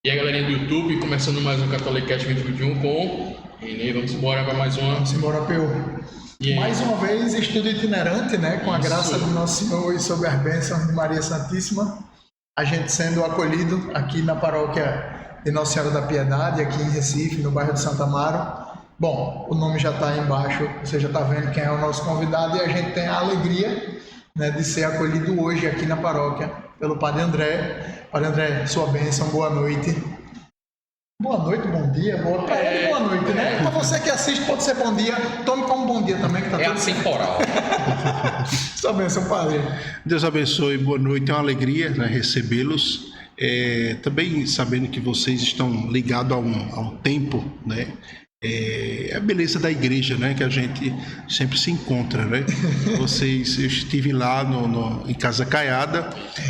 E a galerinha do YouTube, começando mais um Catolicast 2021 com Renê. Vamos embora para mais uma. Vamos embora, Peu. Mais uma vez, estudo itinerante, né? Com a graça do Nosso Senhor e sob as bênçãos de Maria Santíssima. A gente sendo acolhido aqui na paróquia de Nossa Senhora da Piedade, aqui em Recife, no bairro de Santa Amaro. Bom, o nome já está aí embaixo, você já está vendo quem é o nosso convidado e a gente tem a alegria, né, de ser acolhido hoje aqui na paróquia pelo Padre André. Padre André, sua bênção, boa noite. Boa noite, bom dia, boa tarde, boa noite, né? Para você que assiste, pode ser bom dia, tome como bom dia também, que tá tudo atemporal. Sua bênção, Padre. Deus abençoe, boa noite, é uma alegria, né, recebê-los. Também sabendo que vocês estão ligados a um tempo, né? A beleza da igreja, né, que a gente sempre se encontra, né? Eu estive lá em Casa Caiada,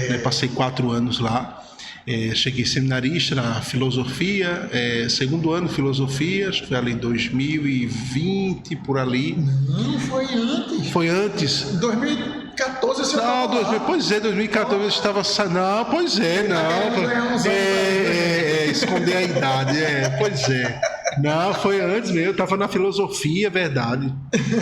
né, passei 4 anos lá. Cheguei seminarista na filosofia, segundo ano de filosofia, acho que foi ali em 2020, por ali. Não, foi antes. Foi antes. 2014 você não, 2014 eu estava... Não, pois é, não. Esconder a idade, pois é. Não, foi antes mesmo, eu estava na filosofia, verdade.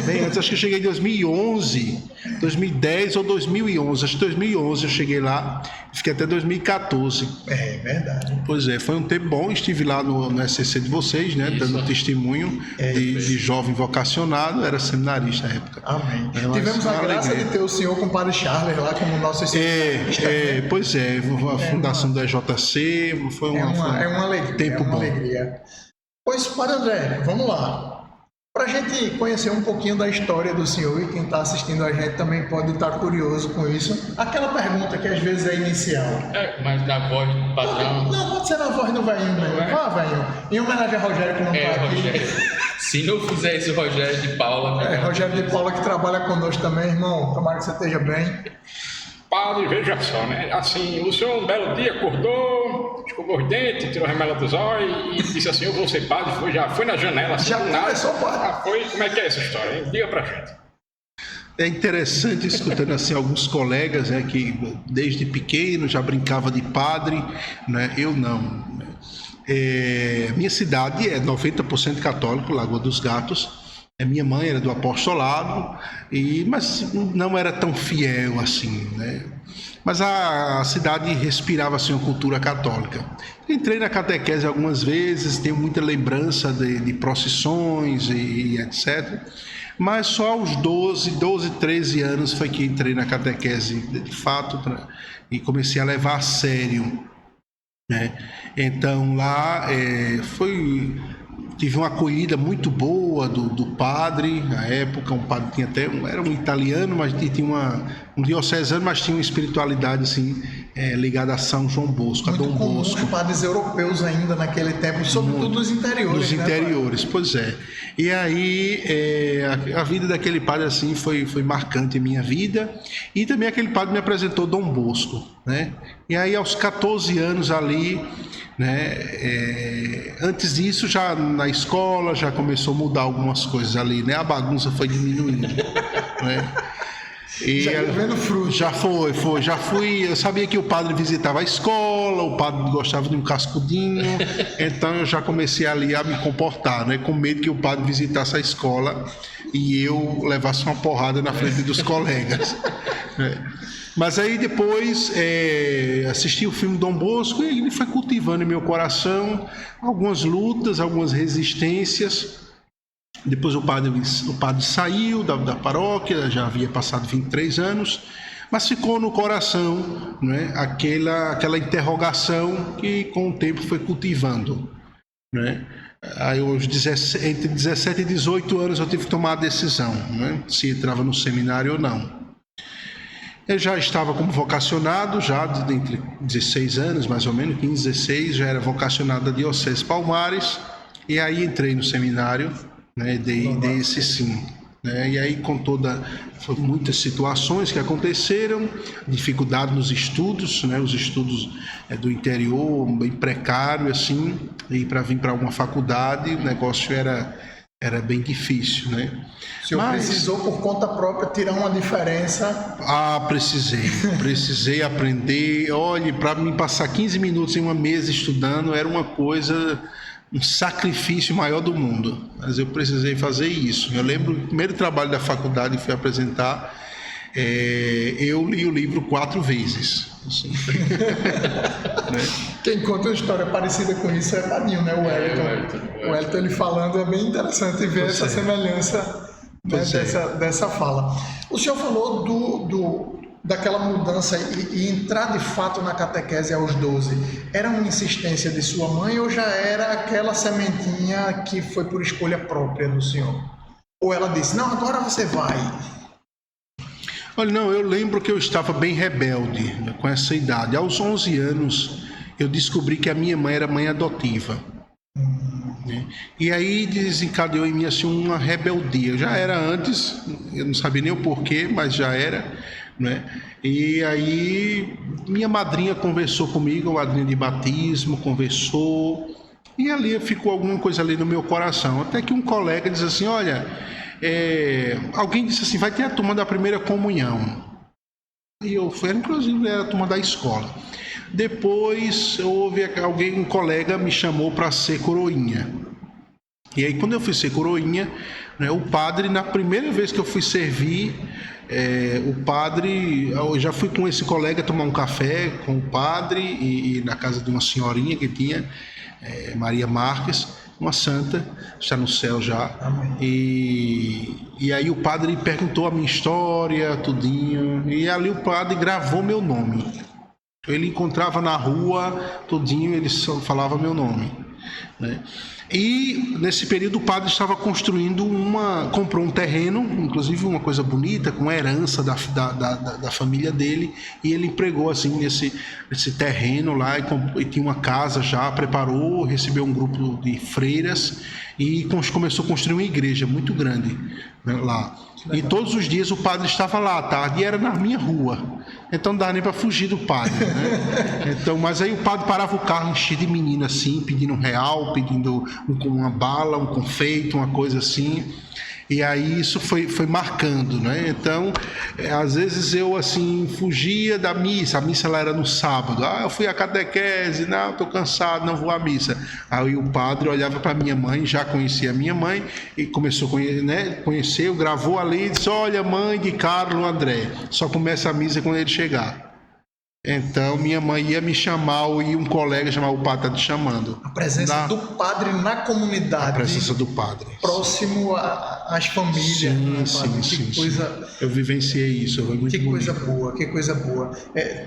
Bem antes, acho que eu cheguei em 2011, 2010 ou 2011, acho que 2011 eu cheguei lá, fiquei até 2014. É verdade. Pois é, foi um tempo bom, estive lá no SCC de vocês, né, dando testemunho de jovem vocacionado, era seminarista na época. Amém. Tivemos a graça de ter o senhor com o Padre Charles lá como nosso seminarista. Pois é, a fundação da EJC, foi uma alegria, tempo bom. Alegria. Pois, Padre André, vamos lá. Para a gente conhecer um pouquinho da história do senhor, e quem está assistindo a gente também pode estar curioso com isso, aquela pergunta que às vezes é inicial. Mas na voz padrão. Não, pode ser na voz do velhinho mesmo. Vá, velhinho. Em homenagem a Rogério, que não está aqui. Rogério. Se não fizer isso, Rogério de Paula. Rogério de Paula, que trabalha conosco também, irmão. Tomara que você esteja bem. Padre, veja só, né? Assim, o senhor um belo dia acordou, escovou os dentes, tirou a remela dos olhos e disse assim: eu vou ser padre, já foi na janela, assim, já começou, padre. Já foi. Como é que é essa história, hein? Diga pra gente. É interessante escutando assim alguns colegas, né, que desde pequeno já brincava de padre, né? Eu não. Né? Minha cidade é 90% católico, Lagoa dos Gatos. Minha mãe era do apostolado, mas não era tão fiel assim, né? Mas a cidade respirava assim uma cultura católica. Entrei na catequese algumas vezes, tenho muita lembrança de procissões e etc. Mas só aos 12, 13 anos foi que entrei na catequese de fato e comecei a levar a sério, né? Então lá tive uma acolhida muito boa do padre, na época, um padre tinha era um italiano, mas tinha um diocesano, mas tinha uma espiritualidade assim, ligada a São João Bosco, muito a Dom Bosco. Muito padres europeus ainda naquele tempo, sobretudo dos interiores. Dos interiores, né, pois é. E aí, a vida daquele padre assim foi marcante em minha vida, e também aquele padre me apresentou Dom Bosco, né? E aí, aos 14 anos ali, né, antes disso, já na escola, já começou a mudar algumas coisas ali, né? A bagunça foi diminuindo, né? E já vendo fruto. Já fui. Eu sabia que o padre visitava a escola, o padre gostava de um cascudinho, então eu já comecei ali a me comportar, né? Com medo que o padre visitasse a escola e eu levasse uma porrada na frente dos colegas. Né? Mas aí depois assisti o filme Dom Bosco e ele foi cultivando em meu coração algumas lutas, algumas resistências. Depois o padre saiu da paróquia, já havia passado 23 anos, mas ficou no coração, né, aquela interrogação que com o tempo foi cultivando. Né? Aí entre 17 e 18 anos eu tive que tomar a decisão, né, se entrava no seminário ou não. Eu já estava como vocacionado, já entre 16 anos, mais ou menos, 15, 16, já era vocacionado da Diocese Palmares, e aí entrei no seminário, né, dei esse sim. Né, e aí foram muitas situações que aconteceram, dificuldade nos estudos, né, os estudos do interior, bem precário, assim, e para vir para alguma faculdade, o negócio era era bem difícil, né? O senhor precisou, por conta própria, tirar uma diferença? Precisei aprender. Olhe, para mim passar 15 minutos em uma mesa estudando era uma coisa, um sacrifício maior do mundo. Mas eu precisei fazer isso. Eu lembro, o primeiro trabalho da faculdade que fui apresentar, eu li o livro 4 vezes. Assim. Né? Quem conta uma história parecida com isso é Padinho, né? O Wellington. O Wellington, ele falando, é bem interessante ver essa semelhança, né, dessa fala. O senhor falou daquela mudança e entrar de fato na catequese aos 12. Era uma insistência de sua mãe ou já era aquela sementinha que foi por escolha própria do senhor? Ou ela disse, não, agora você vai? Olha, não, eu lembro que eu estava bem rebelde, né, com essa idade. Aos 11 anos, eu descobri que a minha mãe era mãe adotiva. Né? E aí desencadeou em mim assim, uma rebeldia. Eu já era antes, eu não sabia nem o porquê, mas já era. Né? E aí minha madrinha conversou comigo, a madrinha de batismo, conversou. E ali ficou alguma coisa ali no meu coração. Até que um colega disse assim, olha... alguém disse assim, vai ter a turma da primeira comunhão. E eu fui, inclusive era a turma da escola. Depois houve um colega me chamou para ser coroinha. E aí quando eu fui ser coroinha, né, o padre, na primeira vez que eu fui servir, o padre, eu já fui com esse colega tomar um café com o padre e na casa de uma senhorinha que tinha, Maria Marques, uma santa, está no céu já. E aí o padre perguntou a minha história, tudinho, e ali o padre gravou meu nome. Ele encontrava na rua, tudinho, ele só falava meu nome, né? E nesse período o padre estava construindo comprou um terreno, inclusive uma coisa bonita, com herança da família dele, e ele empregou assim nesse terreno lá e tinha uma casa já, preparou, recebeu um grupo de freiras e começou a construir uma igreja muito grande, né, lá. E todos os dias o padre estava lá à tarde e era na minha rua. Então não dava nem para fugir do padre, né? Então, mas aí o padre parava o carro enchido de menino assim, pedindo R$1, pedindo uma bala, um confeito, uma coisa assim. E aí isso foi marcando, né? Então, às vezes eu assim fugia da missa. A missa lá era no sábado. Eu fui à catequese, não, estou cansado, não vou à missa. Aí o padre olhava para minha mãe, já conhecia a minha mãe e começou a conhecer, gravou ali e disse: olha, mãe de Carlos André, só começa a missa quando ele chegar. Então minha mãe ia me chamar, ou ia um colega chamar, o padre está te chamando. A presença do padre na comunidade. A presença do padre. Próximo às famílias. Sim. Coisa... Eu vivenciei isso, foi muito bonito. Que coisa boa.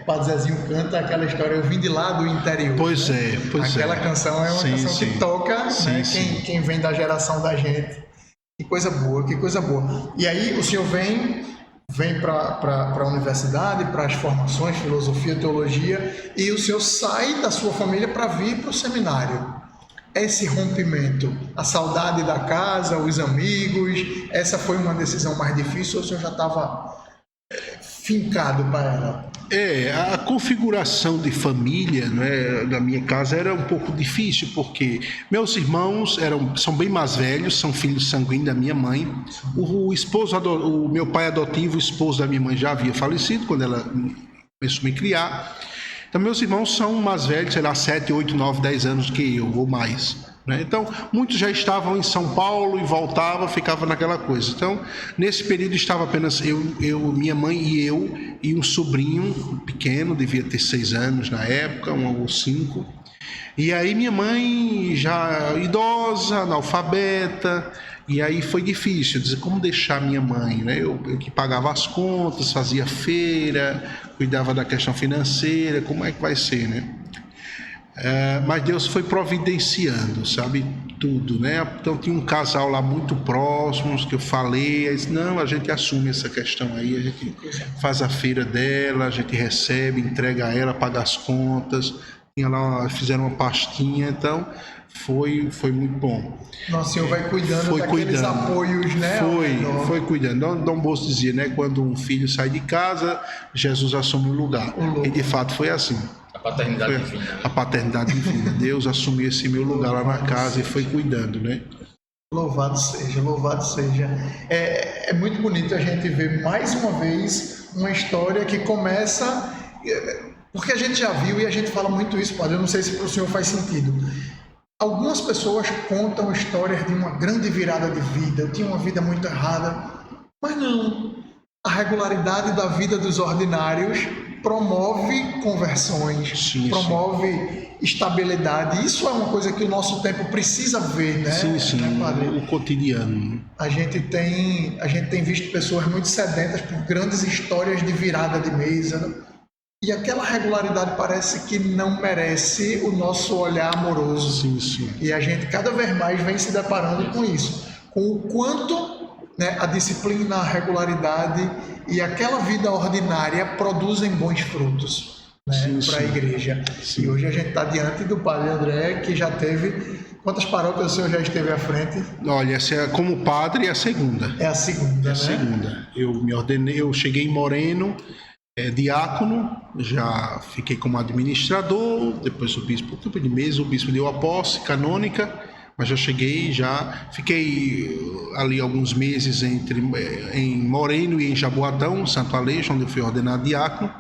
Padre Zezinho canta aquela história, eu vim de lá do interior. Pois né? Aquela canção é uma canção que toca, né? Quem vem da geração da gente. Que coisa boa. E aí o senhor vem para a universidade, para as formações, filosofia, teologia, e o senhor sai da sua família para vir para o seminário. Esse rompimento, a saudade da casa, os amigos, essa foi uma decisão mais difícil ou o senhor já estava fincado para ela? A configuração de família, né, da minha casa era um pouco difícil, porque meus irmãos são bem mais velhos, são filhos sanguíneos da minha mãe. O meu pai adotivo, o esposo da minha mãe, já havia falecido quando ela começou a me criar. Então meus irmãos são mais velhos, sei lá, 7, 8, 9, 10 anos que eu, ou mais. Então, muitos já estavam em São Paulo e voltavam, ficava naquela coisa. Então, nesse período estava apenas minha mãe e um sobrinho pequeno, devia ter 6 anos na época, 1 ou 5. E aí minha mãe já idosa, analfabeta, e aí foi difícil dizer como deixar minha mãe, né? Eu que pagava as contas, fazia feira, cuidava da questão financeira, como é que vai ser, né? Mas Deus foi providenciando, sabe, tudo, né? Então tinha um casal lá muito próximos que eu falei, aí disse, não, a gente assume essa questão aí, a gente faz a feira dela, a gente recebe, entrega a ela, paga as contas, tinha lá, fizeram uma pastinha, então foi muito bom. Nossa, o senhor vai cuidando daqueles apoios, né? Foi cuidando. Dom Bosco dizia, né? Quando um filho sai de casa, Jesus assume o lugar. E de fato foi assim. A paternidade divina. A paternidade divina. Deus assumiu esse meu lugar lá na casa e foi cuidando, né? Louvado seja, louvado seja. É muito bonito a gente ver mais uma vez uma história que começa... Porque a gente já viu e a gente fala muito isso, padre, eu não sei se para o senhor faz sentido. Algumas pessoas contam histórias de uma grande virada de vida, eu tinha uma vida muito errada, mas não. A regularidade da vida dos ordinários promove conversões, Sim, promove estabilidade. Isso é uma coisa que o nosso tempo precisa ver, né? Sim, né, padre? o cotidiano. A gente tem visto pessoas muito sedentas por grandes histórias de virada de mesa, e aquela regularidade parece que não merece o nosso olhar amoroso. Sim. E a gente cada vez mais vem se deparando com isso, com o quanto, né, a disciplina, a regularidade e aquela vida ordinária produzem bons frutos, né, para a igreja. Sim. E hoje a gente está diante do padre André, que já teve... Quantas paróquias o senhor já esteve à frente? Olha, essa é, como padre é a segunda. É a segunda, né? Segunda. Eu me ordenei, eu cheguei em Moreno, diácono, já fiquei como administrador, depois o bispo deu a posse canônica, mas já fiquei ali alguns meses em Moreno e em Jaboatão, Santo Aleixo, onde eu fui ordenado diácono,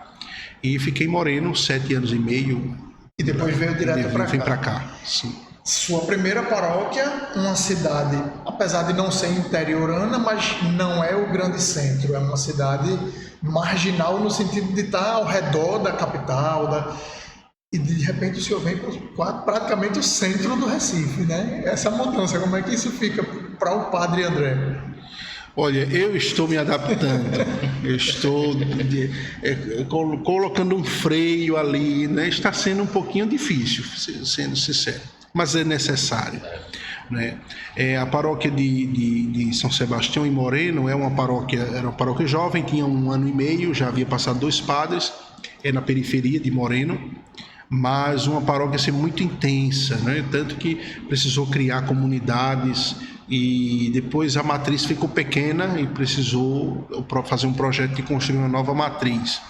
e fiquei em Moreno 7 anos e meio. E depois veio direto para cá. Vim para cá, sim. Sua primeira paróquia, uma cidade, apesar de não ser interiorana, mas não é o grande centro, é uma cidade marginal no sentido de estar ao redor da capital, e de repente o senhor vem para praticamente o centro do Recife, né? Essa mudança, como é que isso fica para o padre André? Olha, eu estou me adaptando, eu estou colocando um freio ali, né? Está sendo um pouquinho difícil, sendo sincero, mas é necessário, né? A paróquia de São Sebastião em Moreno era uma paróquia jovem, tinha 1 ano e meio, já havia passado 2 padres, na periferia de Moreno, mas uma paróquia assim, muito intensa, né? Tanto que precisou criar comunidades, e depois a matriz ficou pequena e precisou fazer um projeto de construir uma nova matriz.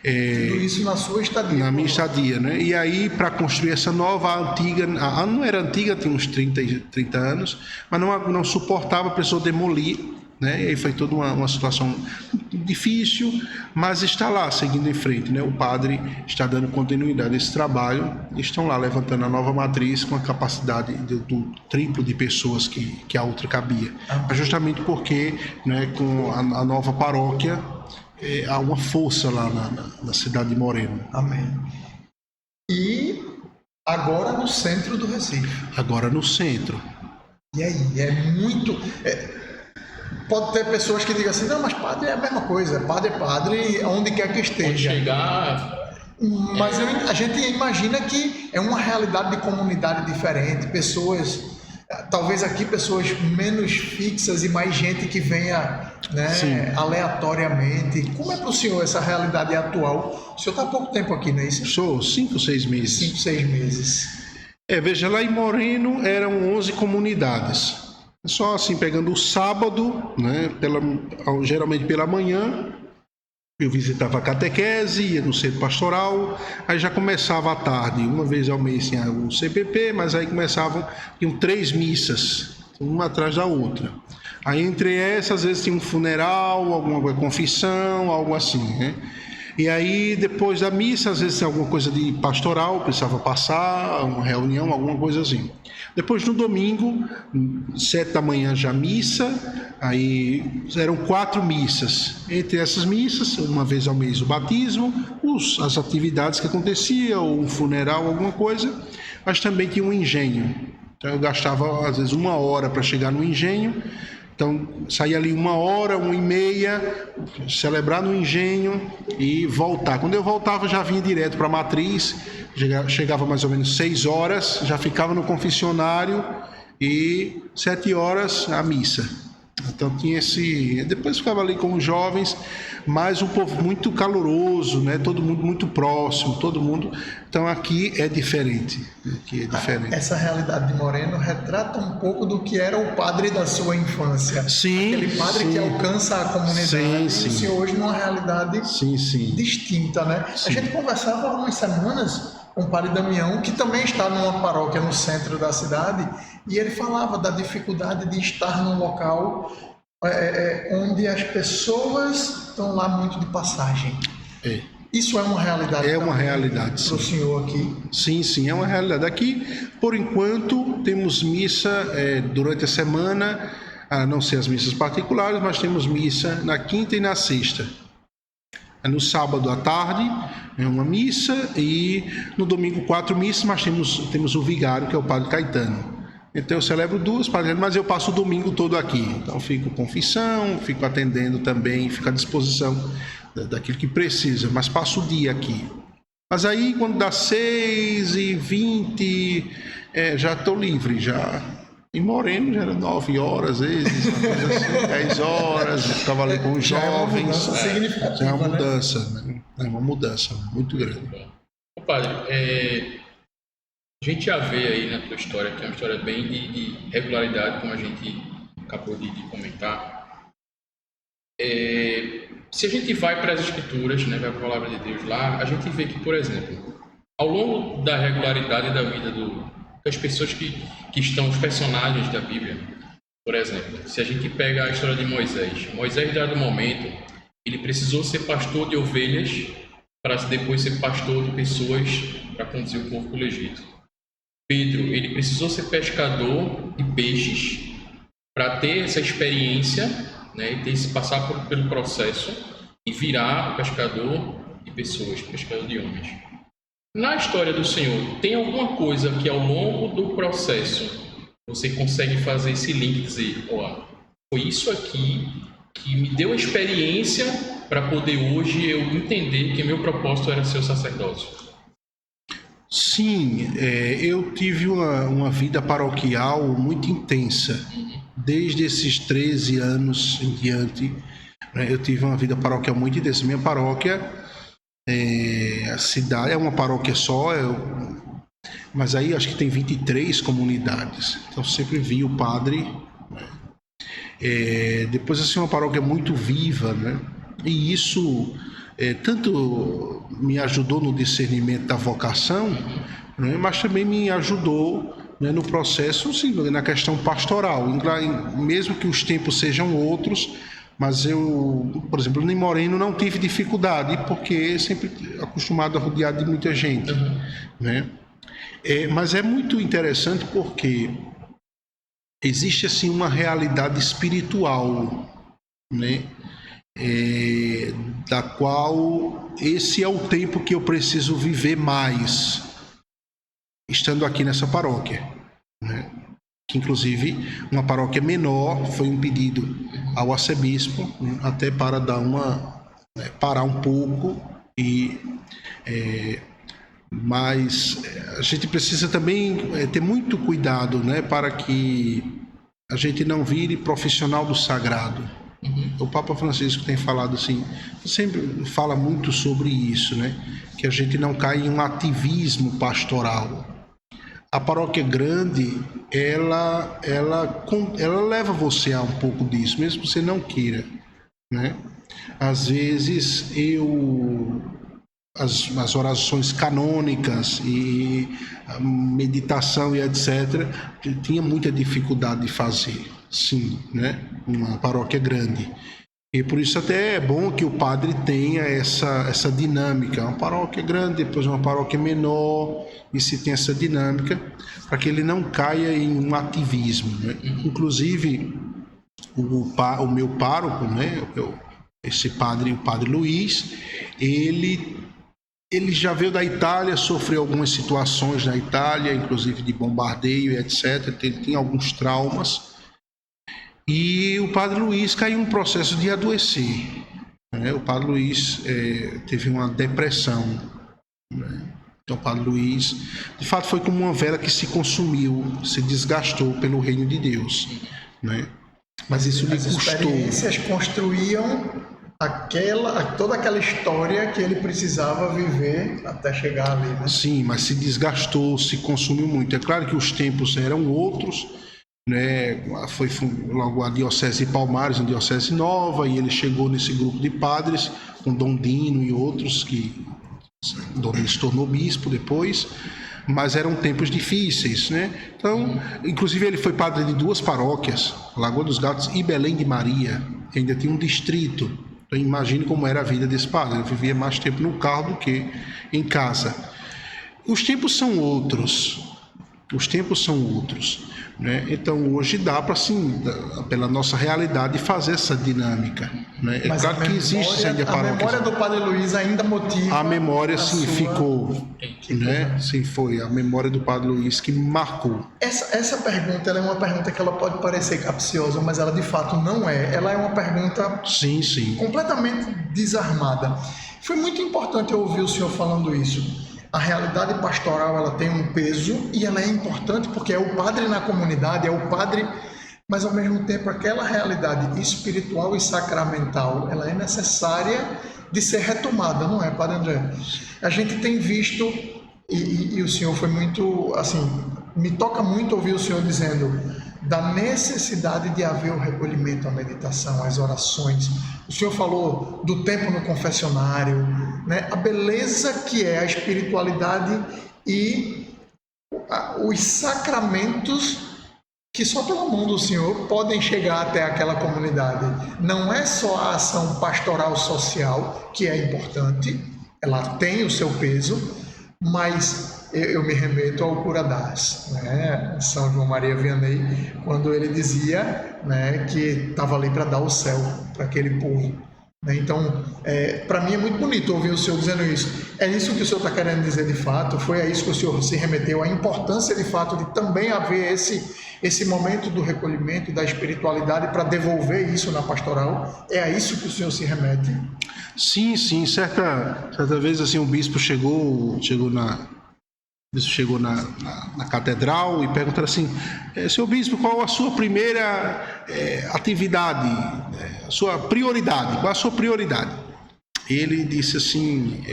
Tudo isso na sua estadia? Na minha estadia, né? E aí, para construir essa nova, a antiga, não era antiga, tinha uns 30 anos, mas não suportava, precisou demolir, né? E aí foi toda uma situação difícil, mas está lá, seguindo em frente, né? O padre está dando continuidade a esse trabalho, estão lá levantando a nova matriz com a capacidade do triplo de pessoas que a outra cabia. Mas justamente porque, né, com a nova paróquia, há uma força lá na cidade de Moreno. Amém. E agora no centro do Recife. Agora no centro. E aí, pode ter pessoas que digam assim, não, mas padre é a mesma coisa, padre é padre, onde quer que esteja. Onde chegar... Mas a gente imagina que é uma realidade de comunidade diferente, pessoas, talvez aqui pessoas menos fixas e mais gente que venha, né, aleatoriamente. Como é para o senhor essa realidade atual? O senhor está há pouco tempo aqui, não é isso? Sou 5, 6 meses. 5, 6 meses. Veja, lá em Moreno eram 11 comunidades. Só assim, pegando o sábado, né, geralmente pela manhã, eu visitava a catequese, ia no centro pastoral, aí já começava à tarde, uma vez ao mês tinha o CPP, mas aí tinham 3 missas, uma atrás da outra. Aí entre essas, às vezes tinha um funeral, alguma confissão, algo assim, né? E aí, depois da missa, às vezes tinha alguma coisa de pastoral, precisava passar, uma reunião, alguma coisa assim. Depois, no domingo, 7 da manhã já missa, aí eram 4 missas. Entre essas missas, uma vez ao mês o batismo, as atividades que aconteciam, ou um funeral, alguma coisa, mas também tinha um engenho. Então eu gastava, às vezes, 1 hora para chegar no engenho. Então, saía ali 1 hora, 1h30, celebrar no engenho e voltar. Quando eu voltava, já vinha direto para a matriz, chegava mais ou menos 6 horas, já ficava no confessionário e 7 horas a missa. Então tinha depois ficava ali com os jovens, mas um povo muito caloroso, né? Todo mundo muito próximo, todo mundo. Então aqui é diferente. Essa realidade de Moreno retrata um pouco do que era o padre da sua infância. Sim. Aquele padre que alcança a comunidade. Sim. E o senhor hoje numa realidade distinta, né? Sim. A gente conversava há umas semanas com o Padre Damião, que também está numa paróquia no centro da cidade, e ele falava da dificuldade de estar num local onde as pessoas estão lá muito de passagem. É. Isso é uma realidade. É uma realidade, para o sim. senhor aqui. Sim, é uma realidade. Aqui, por enquanto, temos missa durante a semana, a não ser as missas particulares, mas temos missa na quinta e na sexta. No sábado à tarde é uma missa e no domingo 4 missas, mas temos o vigário, que é o Padre Caetano. Então eu celebro 2, mas eu passo o domingo todo aqui. Então fico confissão, fico atendendo também, fico à disposição daquilo que precisa, mas passo o dia aqui. Mas aí quando dá 6h20, já estou livre, já. Em Moreno já era 9 horas, às vezes, assim, 10 horas, eu ficava ali com os jovens. Significativa, É uma mudança, né? É uma mudança muito grande. Ô, padre, a gente já vê aí na tua história, que é uma história bem de regularidade, como a gente acabou de comentar. Se a gente vai para as escrituras, né, vai para a palavra de Deus lá, a gente vê que, por exemplo, ao longo da regularidade da vida das pessoas que estão, os personagens da Bíblia, por exemplo, se a gente pega a história de Moisés, dado momento, ele precisou ser pastor de ovelhas para depois ser pastor de pessoas para conduzir o povo para o Egito. Pedro, ele precisou ser pescador de peixes para ter essa experiência, né, e passar pelo processo e virar pescador de pessoas, pescador de homens. Na história do Senhor, tem alguma coisa que ao longo do processo você consegue fazer esse link e dizer, foi isso aqui que me deu a experiência para poder hoje eu entender que meu propósito era ser o sacerdócio? Sim, eu tive uma vida paroquial muito intensa. Desde esses 13 anos em diante, eu tive uma vida paroquial muito intensa. Minha paróquia, a cidade, é uma paróquia só, mas aí acho que tem 23 comunidades. Então sempre vi o padre. Depois, assim, uma paróquia muito viva, né? E isso tanto me ajudou no discernimento da vocação, né? Mas também me ajudou, né, no processo, sim, na questão pastoral, mesmo que os tempos sejam outros, mas eu, por exemplo, em Moreno não tive dificuldade, porque sempre acostumado a rodear de muita gente, né? Mas é muito interessante porque existe assim uma realidade espiritual, né? Da qual esse é o tempo que eu preciso viver mais, estando aqui nessa paróquia, né? Que inclusive uma paróquia menor, foi um pedido ao arcebispo, né, até para dar parar um pouco mas a gente precisa também ter muito cuidado, né, para que a gente não vire profissional do sagrado. O Papa Francisco tem falado assim, sempre fala muito sobre isso, né, que a gente não cai em um ativismo pastoral. A paróquia grande, ela leva você a um pouco disso, mesmo que você não queira, né? Às vezes as orações canônicas e a meditação e etc, tinha muita dificuldade de fazer, sim, né? Uma paróquia grande. E por isso até é bom que o padre tenha essa dinâmica, uma paróquia grande, depois uma paróquia menor, e se tem essa dinâmica, para que ele não caia em um ativismo, né? Inclusive, o meu pároco, né, esse padre, o padre Luiz, ele já veio da Itália, sofreu algumas situações na Itália, inclusive de bombardeio e etc, ele tinha alguns traumas, e o padre Luiz caiu em um processo de adoecer, né? O padre Luiz teve uma depressão, né? Então o padre Luiz, de fato, foi como uma vela que se consumiu, se desgastou pelo reino de Deus, né? Mas isso lhe custou. As experiências construíam toda aquela história que ele precisava viver até chegar ali, né? Sim, mas se desgastou, se consumiu muito. É claro que os tempos eram outros, né? Foi logo a Diocese de Palmares, uma diocese nova, e ele chegou nesse grupo de padres, com Dom Dino e outros que Ele se tornou bispo depois, mas eram tempos difíceis, né? Então, inclusive ele foi padre de 2 paróquias, Lagoa dos Gatos e Belém de Maria, ainda tinha um distrito. Então imagine como era a vida desse padre, ele vivia mais tempo no carro do que em casa. Os tempos são outros, né? Então hoje dá para, assim, pela nossa realidade, fazer essa dinâmica, né? Mas claro que existe ainda a memória do Padre Luiz ainda motiva a memória, sim, sua... ficou, né? Sim, foi a memória do Padre Luiz que me marcou. Essa pergunta, ela é uma pergunta que ela pode parecer capciosa, mas ela de fato não é. Ela é uma pergunta Sim. completamente desarmada. Foi muito importante eu ouvir o senhor falando isso. A realidade pastoral, ela tem um peso e ela é importante porque é o padre na comunidade, é o padre, mas ao mesmo tempo aquela realidade espiritual e sacramental, ela é necessária de ser retomada, não é, Padre André? A gente tem visto, e o senhor foi muito, assim, me toca muito ouvir o senhor dizendo da necessidade de haver o recolhimento, a meditação, as orações. O senhor falou do tempo no confessionário, né? A beleza que é a espiritualidade e os sacramentos que só pela mão do Senhor podem chegar até aquela comunidade. Não é só a ação pastoral social, que é importante, ela tem o seu peso, mas eu me remeto ao Cura das, né? São João Maria Vianney, quando ele dizia, né, que estava ali para dar o céu para aquele povo. Então, para mim é muito bonito ouvir o senhor dizendo isso. É isso que o senhor está querendo dizer de fato? Foi a isso que o senhor se remeteu? A importância de fato de também haver esse momento do recolhimento, da espiritualidade para devolver isso na pastoral? É a isso que o senhor se remete? Sim. Certa vez, assim, um bispo chegou na catedral e perguntaram assim: senhor bispo, qual a sua primeira atividade, a sua prioridade? Qual a sua prioridade? Ele disse assim,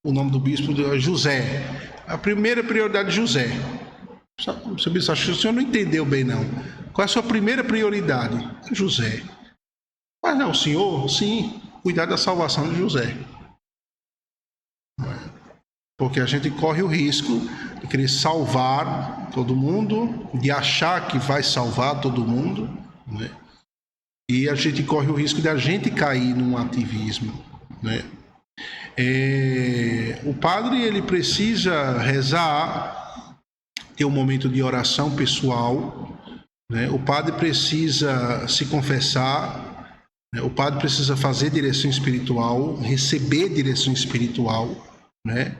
o nome do bispo é José. A primeira prioridade de José. Seu bispo, acho que o senhor não entendeu bem, não. Qual é a sua primeira prioridade? José. Mas não, o senhor? Sim, cuidar da salvação de José. Porque a gente corre o risco de querer salvar todo mundo, de achar que vai salvar todo mundo, né? E a gente corre o risco de a gente cair num ativismo, né? O padre, ele precisa rezar, ter um momento de oração pessoal, né? O padre precisa se confessar, né? O padre precisa fazer direção espiritual, receber direção espiritual, né?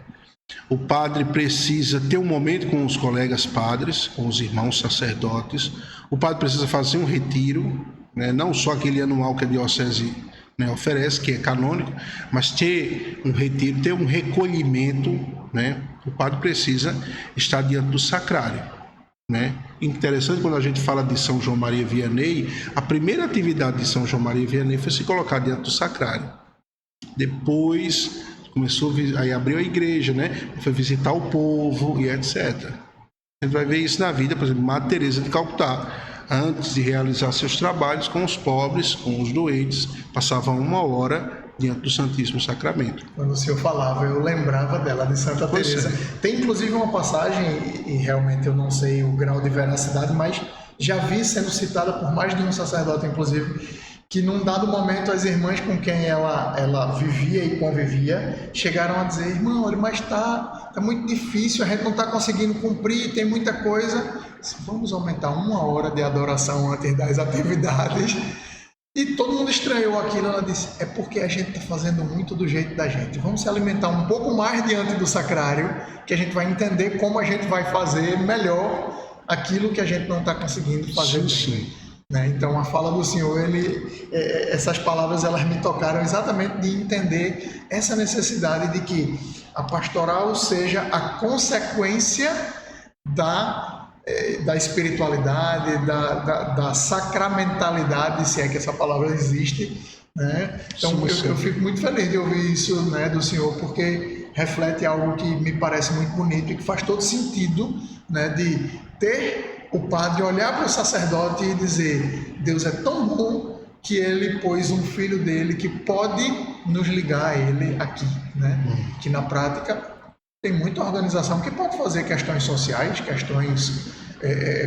O padre precisa ter um momento com os colegas padres, com os irmãos sacerdotes. O padre precisa fazer um retiro, né? Não só aquele anual que a diocese, né, oferece, que é canônico, mas ter um retiro, ter um recolhimento, né? O padre precisa estar diante do sacrário, né? Interessante, quando a gente fala de São João Maria Vianney, a primeira atividade de São João Maria Vianney foi se colocar diante do sacrário. Depois começou, aí abriu a igreja, né? Foi visitar o povo e etc. A gente vai ver isso na vida, por exemplo, Madre Teresa de Calcutá, antes de realizar seus trabalhos com os pobres, com os doentes, passava 1 hora diante do Santíssimo Sacramento. Quando o senhor falava, eu lembrava dela, de Santa Teresa. Tem inclusive uma passagem, e realmente eu não sei o grau de veracidade, mas já vi sendo citada por mais de um sacerdote, inclusive, que num dado momento as irmãs com quem ela vivia e convivia chegaram a dizer: irmão, olha, mas tá muito difícil, a gente não está conseguindo cumprir, tem muita coisa, vamos aumentar 1 hora de adoração antes das atividades. E todo mundo estranhou aquilo. Ela disse: é porque a gente está fazendo muito do jeito da gente, vamos se alimentar um pouco mais diante do sacrário, que a gente vai entender como a gente vai fazer melhor aquilo que a gente não está conseguindo fazer. Sim. Né? Então a fala do senhor, essas palavras, elas me tocaram exatamente de entender essa necessidade de que a pastoral seja a consequência da espiritualidade, da sacramentalidade, se é que essa palavra existe, né? Então eu fico muito feliz de ouvir isso, né, do senhor, porque reflete algo que me parece muito bonito e que faz todo sentido, né, de ter o padre olhar para o sacerdote e dizer: Deus é tão bom que ele pôs um filho dele que pode nos ligar a ele aqui, né? Que na prática tem muita organização que pode fazer questões sociais, questões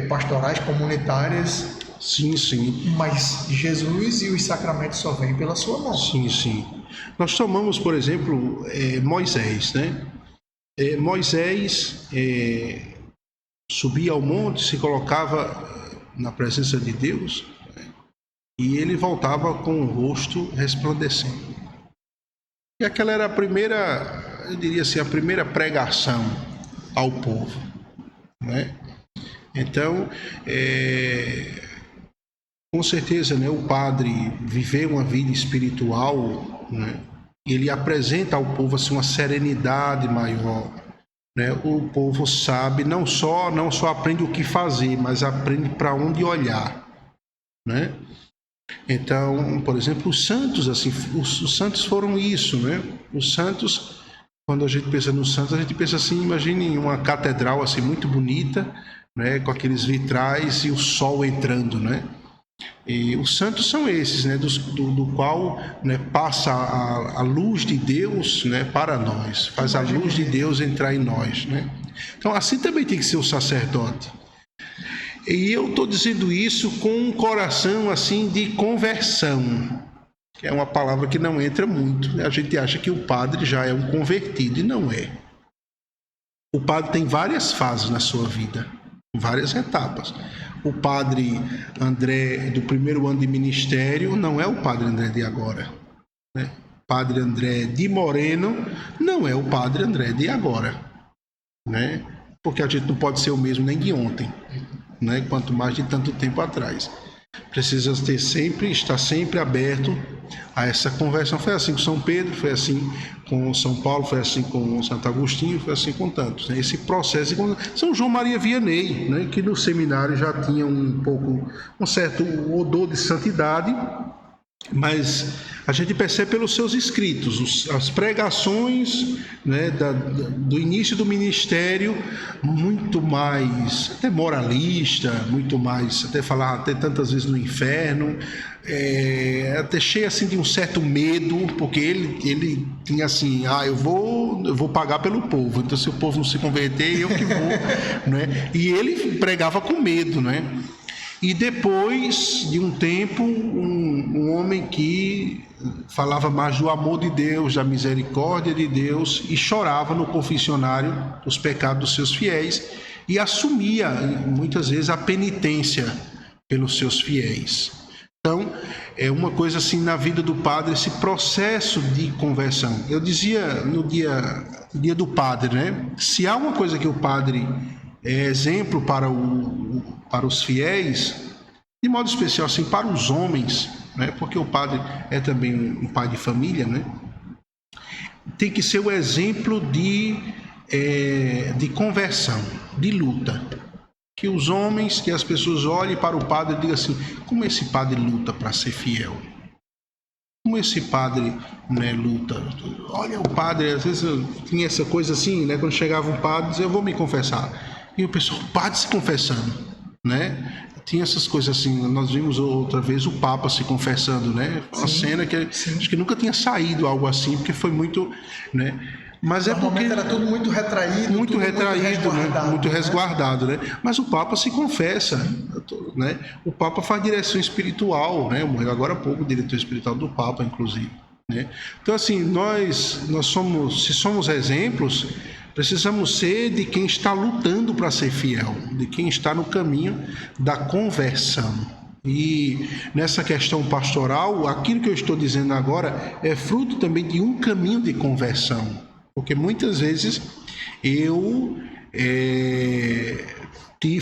pastorais, comunitárias. Sim, sim. Mas Jesus e os sacramentos só vêm pela sua mão. Sim, sim. Nós tomamos, por exemplo, Moisés, né? Moisés subia ao monte, se colocava na presença de Deus, né? E ele voltava com o rosto resplandecendo. E aquela era a primeira, eu diria assim, a primeira pregação ao povo, né? Então, com certeza, né, o padre viveu uma vida espiritual, né? Ele apresenta ao povo assim, uma serenidade maior, né? O povo sabe, não só aprende o que fazer, mas aprende para onde olhar, né? Então, por exemplo, os santos, assim, os santos foram isso, né? Os santos, quando a gente pensa nos santos, a gente pensa assim, imagine uma catedral assim muito bonita, né? Com aqueles vitrais e o sol entrando, né? E os santos são esses, né? Do qual, né, passa a luz de Deus, né, para nós, faz a luz de Deus entrar em nós, né? Então, assim também tem que ser o sacerdote. E eu estou dizendo isso com um coração assim de conversão, que é uma palavra que não entra muito. A gente acha que o padre já é um convertido, e não é. O padre tem várias fases na sua vida, várias etapas. O padre André do primeiro ano de ministério não é o padre André de agora, né? Padre André de Moreno não é o padre André de agora, né? Porque a gente não pode ser o mesmo nem de ontem, né? Quanto mais de tanto tempo atrás. Precisa estar sempre aberto a essa conversão. Foi assim com São Pedro, foi assim com São Paulo, foi assim com Santo Agostinho, foi assim com tantos, né? Esse processo de São João Maria Vianney, né? Que no seminário já tinha um certo odor de santidade, mas a gente percebe pelos seus escritos, as pregações, né, do início do ministério, muito mais até moralista, muito mais, até falar até tantas vezes no inferno, até cheio assim de um certo medo, porque ele tinha assim, eu vou pagar pelo povo, então se o povo não se converter, eu que vou, né? E ele pregava com medo, né? E depois de um tempo, um homem que falava mais do amor de Deus, da misericórdia de Deus, e chorava no confessionário os pecados dos seus fiéis e assumia muitas vezes a penitência pelos seus fiéis. Então, é uma coisa assim na vida do padre, esse processo de conversão. Eu dizia no dia do padre, né? Se há uma coisa que o padre é exemplo para os fiéis, de modo especial assim para os homens, né? Porque o padre é também um pai de família, né? Tem que ser o exemplo de conversão, de luta. Que os homens, que as pessoas olhem para o padre e digam assim, como esse padre luta para ser fiel? Como esse padre, né, luta? Olha o padre, às vezes eu tinha essa coisa assim, né? Quando chegava um padre, dizia, eu vou me confessar. E o pessoal, o padre se confessando, né? Tinha essas coisas assim, nós vimos outra vez o Papa se confessando, né? Uma cena que acho que nunca tinha saído algo assim, porque foi muito, né? Mas normalmente era tudo muito retraído, muito resguardado, né? Mas o Papa se confessa, né? O Papa faz direção espiritual, né? Agora há pouco o diretor espiritual do Papa, inclusive, né? Então assim, nós somos exemplos, precisamos ser de quem está lutando para ser fiel, de quem está no caminho da conversão. E nessa questão pastoral, aquilo que eu estou dizendo agora é fruto também de um caminho de conversão. Porque muitas vezes eu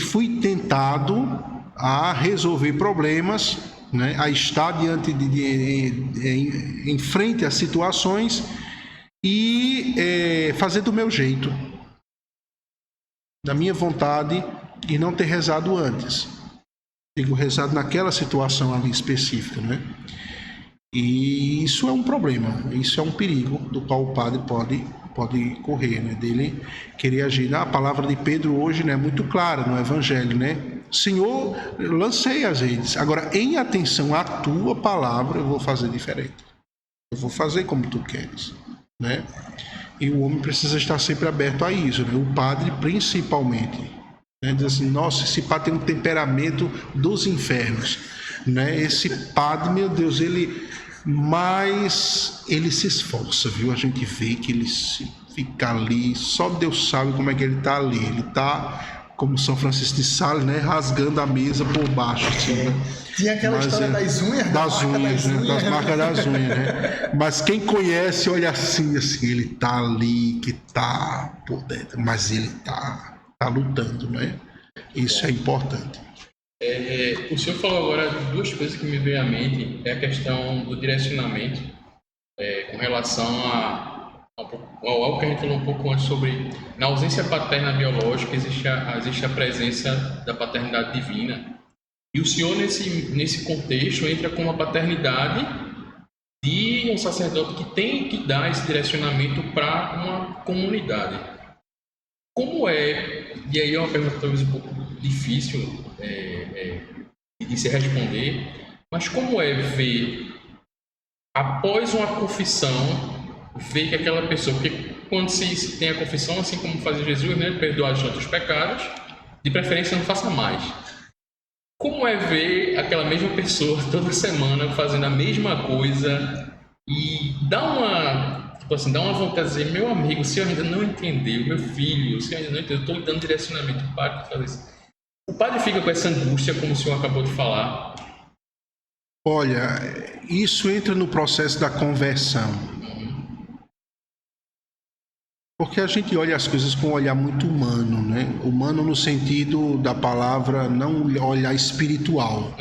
fui tentado a resolver problemas, né, a estar diante em frente a situações e fazer do meu jeito, da minha vontade, e não ter rezado antes. Digo, rezado naquela situação ali específica, né? E isso é um problema, isso é um perigo do qual o padre pode correr, né? Dele querer agir. A palavra de Pedro hoje, né, é muito clara no Evangelho, né? Senhor, eu lancei as redes. Agora, em atenção à tua palavra, eu vou fazer diferente. Eu vou fazer como tu queres, né? E o homem precisa estar sempre aberto a isso, né? O padre, principalmente, né? Diz assim, nossa, esse padre tem um temperamento dos infernos, né? Esse padre, meu Deus, ele se esforça, viu? A gente vê que ele fica ali, só Deus sabe como é que ele está ali. Ele está, como São Francisco de Sales, né? Rasgando a mesa por baixo, assim, né? Tinha aquela história das unhas, das unhas, né? Das marcas das unhas, né? Mas quem conhece olha assim, ele tá ali, que tá por dentro, mas ele tá lutando, né? Isso é importante. O senhor falou agora de duas coisas que me veio à mente, é a questão do direcionamento, com relação a algo que a gente falou um pouco antes sobre, na ausência paterna biológica existe a presença da paternidade divina. E o senhor, nesse contexto, entra com uma paternidade de um sacerdote que tem que dar esse direcionamento para uma comunidade. Como é, e aí é uma pergunta talvez um pouco difícil de se responder, mas como é ver, após uma confissão, ver que aquela pessoa, porque quando se tem a confissão, assim como fazia Jesus, né, perdoar os outros pecados, de preferência não faça mais. Como é ver aquela mesma pessoa toda semana fazendo a mesma coisa e dá uma vontade de dizer, meu amigo, o senhor ainda não entendeu, meu filho, o senhor ainda não entendeu, eu estou lhe dando direcionamento, pare de fazer isso. O padre fica com essa angústia, como o senhor acabou de falar. Olha, isso entra no processo da conversão. Porque a gente olha as coisas com um olhar muito humano, né? Humano no sentido da palavra, não olhar espiritual,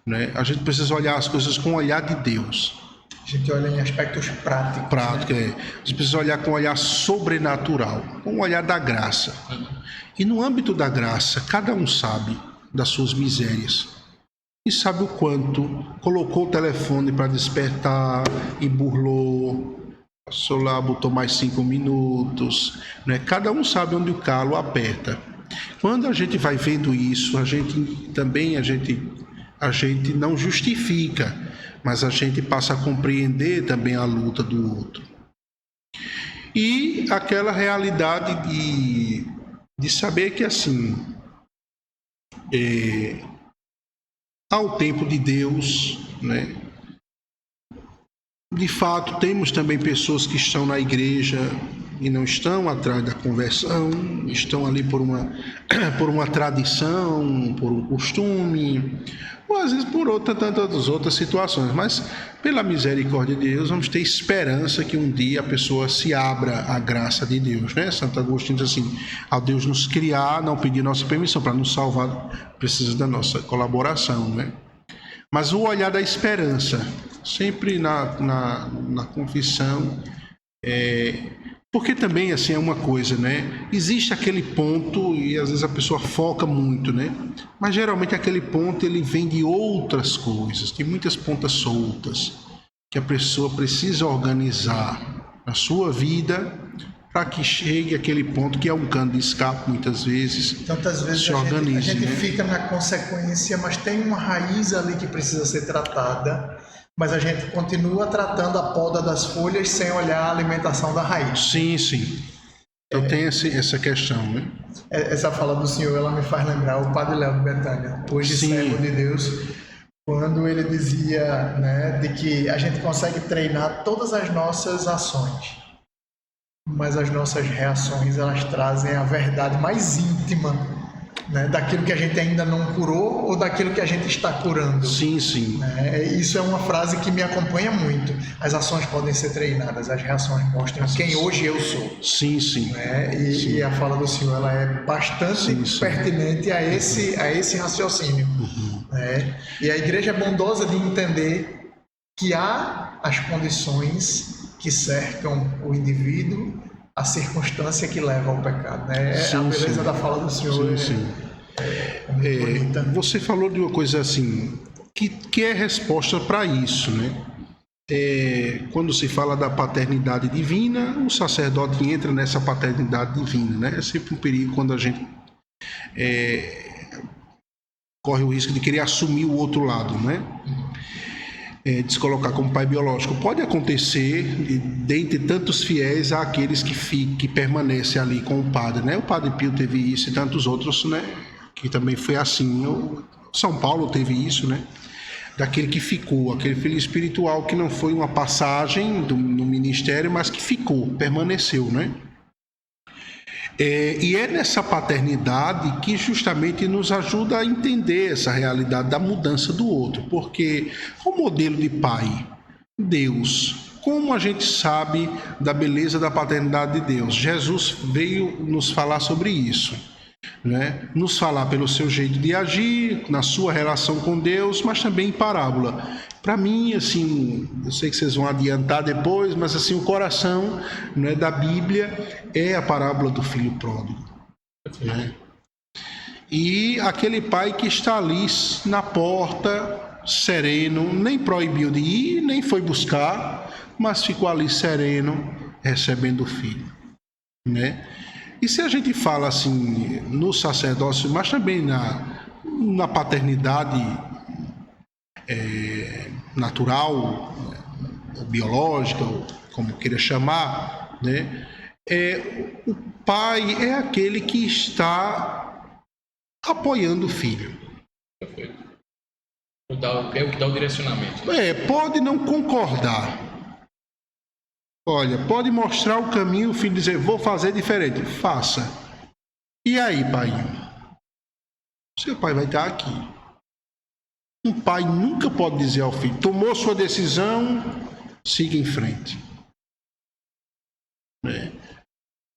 né? A gente precisa olhar as coisas com o olhar de Deus. A gente olha em aspectos práticos. Né? A gente precisa olhar com um olhar sobrenatural, com um olhar da graça. E no âmbito da graça, cada um sabe das suas misérias. E sabe o quanto colocou o telefone para despertar e burlou. Passou lá, botou mais 5 minutos, né? Cada um sabe onde o calo aperta. Quando a gente vai vendo isso, a gente não justifica, mas a gente passa a compreender também a luta do outro. E aquela realidade de saber que assim, ao tempo de Deus, né? De fato, temos também pessoas que estão na igreja e não estão atrás da conversão, estão ali por uma tradição, por um costume, ou às vezes por tantas outras situações. Mas, pela misericórdia de Deus, vamos ter esperança que um dia a pessoa se abra à graça de Deus, né? Santo Agostinho diz assim, ao Deus nos criar, não pedir nossa permissão, para nos salvar, precisa da nossa colaboração, né? Mas o olhar da esperança, sempre na confissão, porque também assim é uma coisa, né? Existe aquele ponto e às vezes a pessoa foca muito, né? Mas geralmente aquele ponto ele vem de outras coisas, tem muitas pontas soltas que a pessoa precisa organizar na sua vida para que chegue àquele ponto que é um cano de escape muitas vezes. Tantas vezes se organize, a gente né? fica na consequência, mas tem uma raiz ali que precisa ser tratada, mas a gente continua tratando a poda das folhas sem olhar a alimentação da raiz. Sim. Então tem essa questão, né? Essa fala do senhor, ela me faz lembrar o Padre Léo de Betânia, hoje servo de Deus, quando ele dizia, né, de que a gente consegue treinar todas as nossas ações, mas as nossas reações, elas trazem a verdade mais íntima, né, daquilo que a gente ainda não curou ou daquilo que a gente está curando. Sim. Isso é uma frase que me acompanha muito. As ações podem ser treinadas, as reações mostram quem hoje eu sou. Sim. E a fala do senhor, ela é bastante pertinente a esse raciocínio. E a igreja é bondosa de entender que há as condições que cercam o indivíduo, a circunstância que leva ao pecado, né? A beleza da fala do senhor é muito bonita. Você falou de uma coisa assim, que é resposta para isso, né? Quando se fala da paternidade divina, o sacerdote entra nessa paternidade divina, né? É sempre um perigo quando a gente corre o risco de querer assumir o outro lado, né? De se colocar como pai biológico. Pode acontecer, dentre tantos fiéis, há aqueles que permanecem ali com o padre, né? O Padre Pio teve isso e tantos outros, né? Que também foi assim. O São Paulo teve isso, né? Daquele que ficou, aquele filho espiritual que não foi uma passagem no ministério, mas que ficou, permaneceu, né? E é nessa paternidade que justamente nos ajuda a entender essa realidade da mudança do outro, porque o modelo de pai, Deus, como a gente sabe da beleza da paternidade de Deus? Jesus veio nos falar sobre isso, né? Nos falar pelo seu jeito de agir, na sua relação com Deus, mas também em parábola. Para mim, assim, eu sei que vocês vão adiantar depois, mas assim, o coração, né, da Bíblia é a parábola do filho pródigo, né? E aquele pai que está ali na porta, sereno, nem proibiu de ir, nem foi buscar, mas ficou ali sereno, recebendo o filho, né? E se a gente fala assim no sacerdócio, mas também na paternidade natural, ou biológica, ou como queira chamar, né? O pai é aquele que está apoiando o filho. Perfeito. É o que dá o direcionamento. Pode não concordar. Olha, pode mostrar o caminho, o filho dizer, vou fazer diferente. Faça. E aí, pai? Seu pai vai estar aqui. Um pai nunca pode dizer ao filho, tomou sua decisão, siga em frente.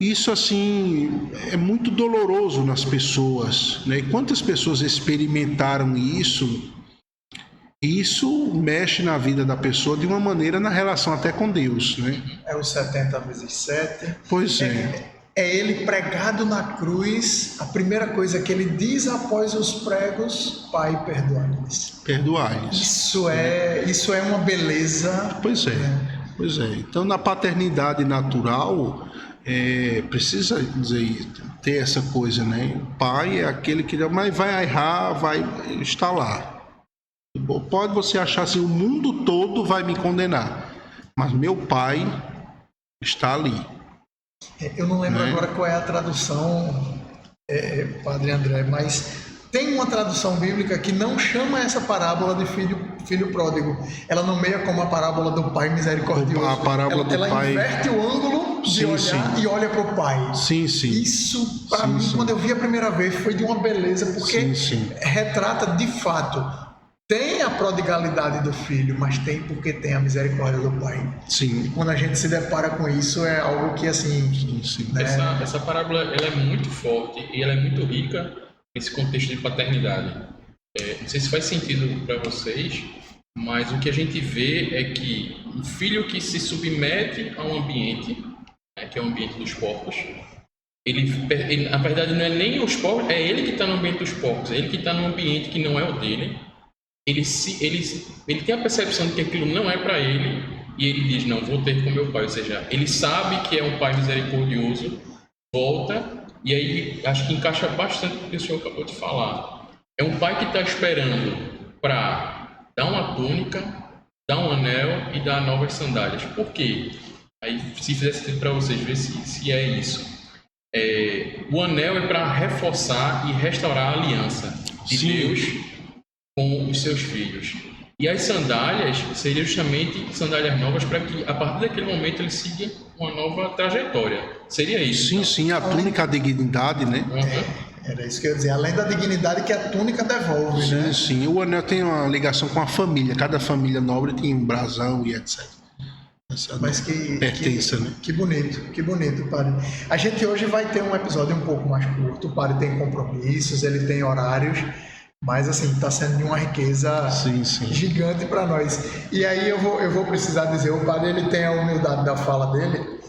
Isso, assim, é muito doloroso nas pessoas, né? E quantas pessoas experimentaram isso? Isso mexe na vida da pessoa de uma maneira na relação até com Deus, né? É os 70 vezes 7. Pois é. É ele pregado na cruz, a primeira coisa que ele diz após os pregos, Pai, perdoai-lhes. Perdoai-lhes. Isso é uma beleza. Pois é, pois é. Então, na paternidade natural, precisa dizer, ter essa coisa, né? O pai é aquele que mas vai errar, vai estar lá. Pode você achar assim, o mundo todo vai me condenar, mas meu pai está ali. Eu não lembro agora qual é a tradução, Padre André, mas tem uma tradução bíblica que não chama essa parábola de filho pródigo. Ela nomeia como a parábola do pai misericordioso. A parábola do pai. Ela inverte o ângulo de olhar e olha para o pai. Sim, sim. Isso, para mim, quando eu vi a primeira vez, foi de uma beleza, porque retrata de fato. Tem a prodigalidade do filho, mas tem porque tem a misericórdia do pai. Sim. E quando a gente se depara com isso, é algo que, assim... Sim. Né? Essa parábola ela é muito forte e ela é muito rica nesse contexto de paternidade. Não sei se faz sentido para vocês, mas o que a gente vê é que o filho que se submete a um ambiente, né, que é o ambiente dos porcos, ele, na verdade, não é nem os porcos, é ele que está no ambiente dos porcos, é ele que está num ambiente que não é o dele. Ele tem a percepção de que aquilo não é para ele e ele diz, não, vou ter com meu pai. Ou seja, ele sabe que é um pai misericordioso, volta, e aí acho que encaixa bastante com o que o senhor acabou de falar. É um pai que está esperando para dar uma túnica, dar um anel e dar novas sandálias. Por quê? Aí, se fizer sentido para vocês, ver se é isso. O anel é para reforçar e restaurar a aliança de Deus com os seus filhos. E as sandálias seriam justamente sandálias novas para que, a partir daquele momento, ele siga uma nova trajetória. Seria isso? Sim, então? Sim, a túnica, a dignidade, né? Era isso que eu ia dizer. Além da dignidade que a túnica devolve, sim, né? Sim, o anel tem uma ligação com a família. Cada família nobre tem um brasão e etc. Mas que pertença, né? Que bonito, padre. A gente hoje vai ter um episódio um pouco mais curto. O padre tem compromissos, ele tem horários. Mas, assim, está sendo de uma riqueza gigante para nós. E aí eu vou precisar dizer, o padre ele tem a humildade da fala dele,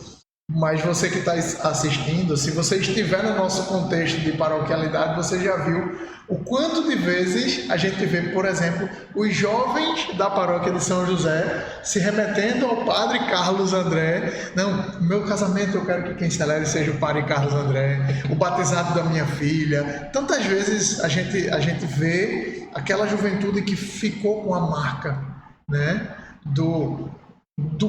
Mas você que está assistindo, se você estiver no nosso contexto de paroquialidade, você já viu o quanto de vezes a gente vê, por exemplo, os jovens da paróquia de São José se remetendo ao padre Carlos André. Não, meu casamento eu quero que quem celebre seja o padre Carlos André, o batizado da minha filha. Tantas vezes a gente vê aquela juventude que ficou com a marca, né, do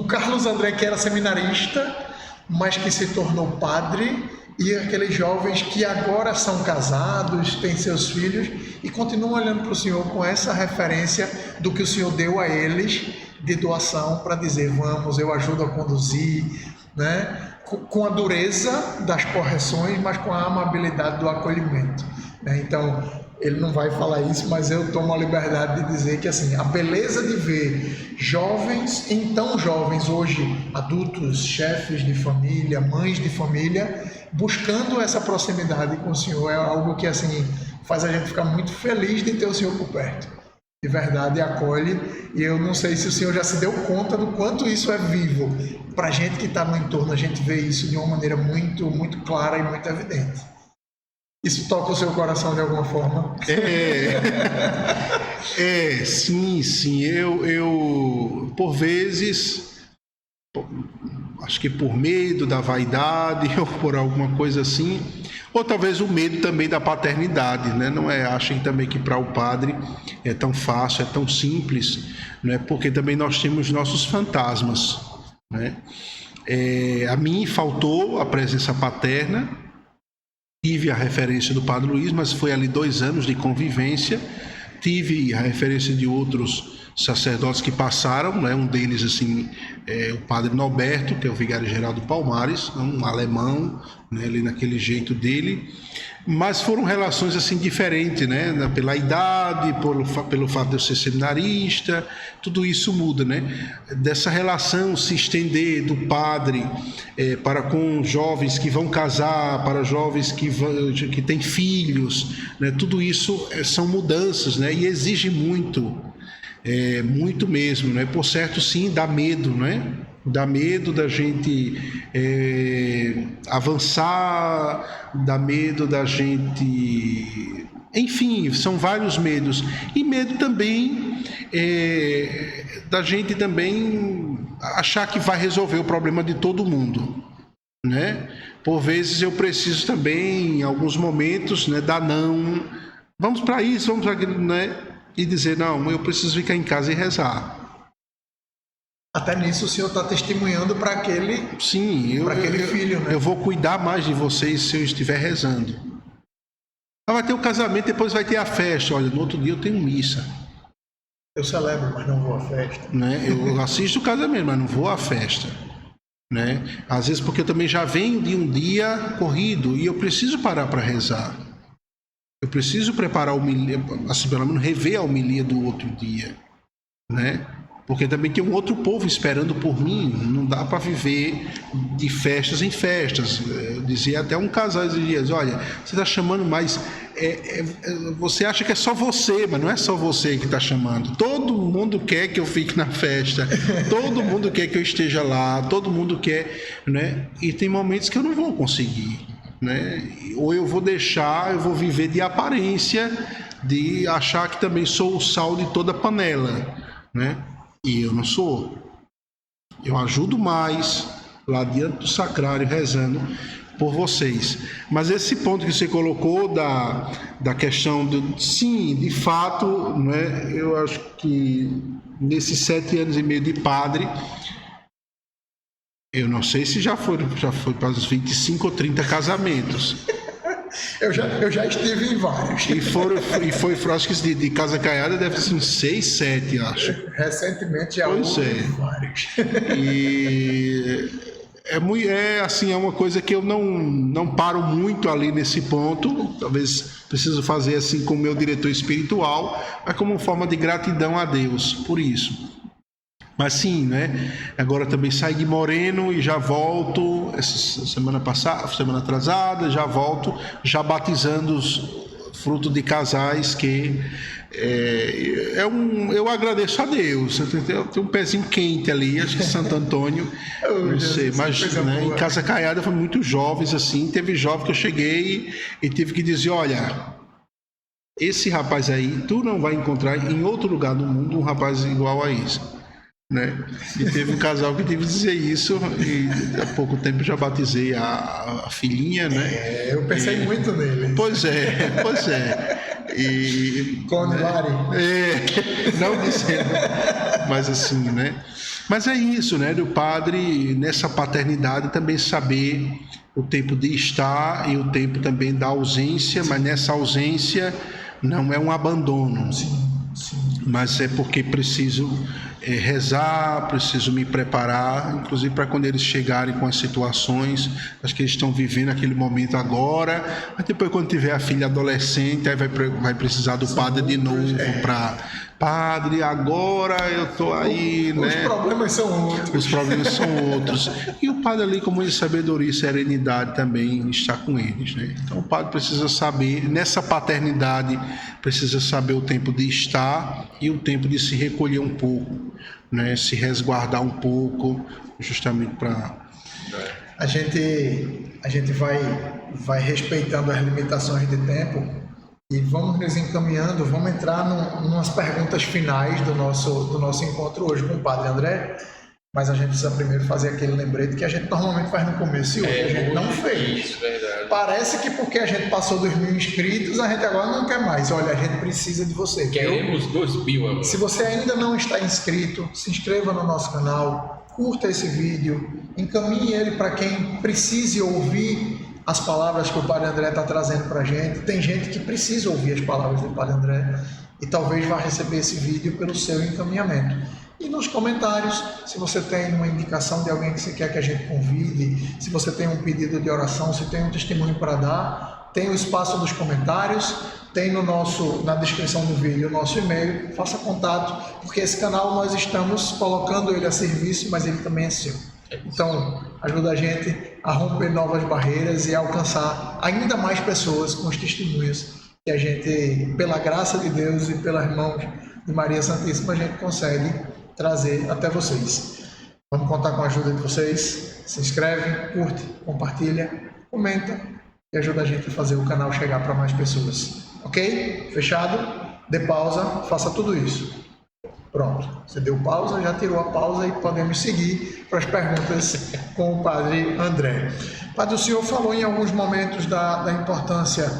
Carlos André, que era seminarista, mas que se tornou padre, e aqueles jovens que agora são casados, têm seus filhos e continuam olhando para o Senhor com essa referência do que o Senhor deu a eles de doação, para dizer: vamos, eu ajudo a conduzir, né? Com a dureza das correções, mas com a amabilidade do acolhimento, né? Então, ele não vai falar isso, mas eu tomo a liberdade de dizer que, assim, a beleza de ver jovens, então jovens, hoje adultos, chefes de família, mães de família, buscando essa proximidade com o Senhor, é algo que, assim, faz a gente ficar muito feliz de ter o Senhor por perto. De verdade, acolhe, e eu não sei se o Senhor já se deu conta do quanto isso é vivo. Para a gente que está no entorno, a gente vê isso de uma maneira muito, muito clara e muito evidente. Isso toca o seu coração de alguma forma? Sim. Eu por vezes, acho que por medo da vaidade ou por alguma coisa assim, ou talvez o medo também da paternidade, né? Não é, achem também que para o padre é tão fácil, é tão simples, né? Porque também nós temos nossos fantasmas, né? A mim faltou a presença paterna. Tive a referência do Padre Luiz, mas foi ali 2 anos de convivência. Tive a referência de outros sacerdotes que passaram, né? Um deles, assim, o Padre Norberto, que é o vigário-geral do Palmares, um alemão, né? Ali naquele jeito dele. Mas foram relações, assim, diferentes, né? Pela idade, pelo fato de eu ser seminarista, tudo isso muda, né? Dessa relação se estender do padre para com jovens que vão casar, para jovens que têm filhos, né? Tudo isso são mudanças, né? E exige muito, muito mesmo, né? Por certo, sim, dá medo, né? Dá medo da gente avançar, dá medo da gente... Enfim, são vários medos. E medo também da gente também achar que vai resolver o problema de todo mundo, né? Por vezes eu preciso também, em alguns momentos, né, dar não. Vamos para isso, vamos para aquilo, né? E dizer: não, eu preciso ficar em casa e rezar. Até nisso o Senhor está testemunhando para aquele, filho, né? Eu vou cuidar mais de vocês se eu estiver rezando. Vai ter o casamento, depois vai ter a festa. Olha, no outro dia eu tenho missa. Eu celebro, mas não vou à festa. Né? Eu assisto o casamento, mas não vou à festa. Né? Às vezes porque eu também já venho de um dia corrido e eu preciso parar para rezar. Eu preciso preparar a homilia, assim, pelo menos rever a homilia do outro dia. Né? Porque também tem um outro povo esperando por mim. Não dá para viver de festas em festas. Eu dizia até um casal esses dias: olha, você está chamando, mas você acha que é só você, mas não é só você que está chamando. Todo mundo quer que eu fique na festa, todo mundo quer que eu esteja lá, todo mundo quer, né? E tem momentos que eu não vou conseguir, né? Ou eu vou viver de aparência, de achar que também sou o sal de toda panela, né? E eu não sou. Eu ajudo mais lá diante do sacrário, rezando por vocês. Mas esse ponto que você colocou da questão sim, de fato, né, eu acho que nesses 7 anos e meio de padre, eu não sei se já foi para os 25 ou 30 casamentos. Eu já estive em vários. E foi acho que de casa caiada deve ser uns 6, 7, acho. Recentemente já houve vários. E assim, é uma coisa que eu não paro muito ali nesse ponto. Talvez preciso fazer assim com o meu diretor espiritual, mas como forma de gratidão a Deus por isso. Mas sim, né? Agora também saí de Moreno e já volto, essa semana atrasada, já volto, já batizando fruto de casais que eu agradeço a Deus. Eu tenho um pezinho quente ali, acho que Santo Antônio, não sei, mas né, em Casa Caiada foi muito jovens assim. Teve jovem que eu cheguei e tive que dizer: olha, esse rapaz aí, tu não vai encontrar em outro lugar do mundo um rapaz igual a esse. Né? E teve um casal que teve que dizer isso, e há pouco tempo já batizei a filhinha, né? Eu pensei muito nele. Pois é. Cone Lari. Não dizendo, mas assim, né? Mas é isso, né? Do padre, nessa paternidade, também saber o tempo de estar e o tempo também da ausência, mas nessa ausência não é um abandono. Sim. Mas é porque preciso rezar, preciso me preparar, inclusive para quando eles chegarem com as situações, acho que eles estão vivendo aquele momento agora, mas depois quando tiver a filha adolescente, aí vai precisar do padre de novo para... Padre, agora eu tô aí, né? Os problemas são outros. E o padre ali, com muita sabedoria e serenidade, também está com eles, né? Então o padre precisa saber, nessa paternidade, precisa saber o tempo de estar e o tempo de se recolher um pouco, né? Se resguardar um pouco, justamente para... A gente vai respeitando as limitações de tempo. E vamos nos encaminhando, vamos entrar numas perguntas finais do nosso encontro hoje com o Padre André, mas a gente precisa primeiro fazer aquele lembrete que a gente normalmente faz no começo e hoje a gente não fez. Isso, verdade. Parece que porque a gente passou 2.000 inscritos, a gente agora não quer mais. Olha, a gente precisa de você. Queremos 2.000 agora. Se você ainda não está inscrito, se inscreva no nosso canal, curta esse vídeo, encaminhe ele para quem precise ouvir as palavras que o Padre André está trazendo para a gente. Tem gente que precisa ouvir as palavras do Padre André e talvez vá receber esse vídeo pelo seu encaminhamento. E nos comentários, se você tem uma indicação de alguém que você quer que a gente convide, se você tem um pedido de oração, se tem um testemunho para dar, tem o espaço dos comentários, tem na descrição do vídeo o nosso e-mail, faça contato, porque esse canal nós estamos colocando ele a serviço, mas ele também é seu. Então, ajuda a gente a romper novas barreiras e a alcançar ainda mais pessoas com os testemunhos que a gente, pela graça de Deus e pelas mãos de Maria Santíssima, a gente consegue trazer até vocês. Vamos contar com a ajuda de vocês. Se inscreve, curte, compartilha, comenta e ajuda a gente a fazer o canal chegar para mais pessoas. Ok? Fechado? Dê pausa, faça tudo isso. Pronto, você deu pausa, já tirou a pausa e podemos seguir para as perguntas com o Padre André. Padre, o senhor falou em alguns momentos da importância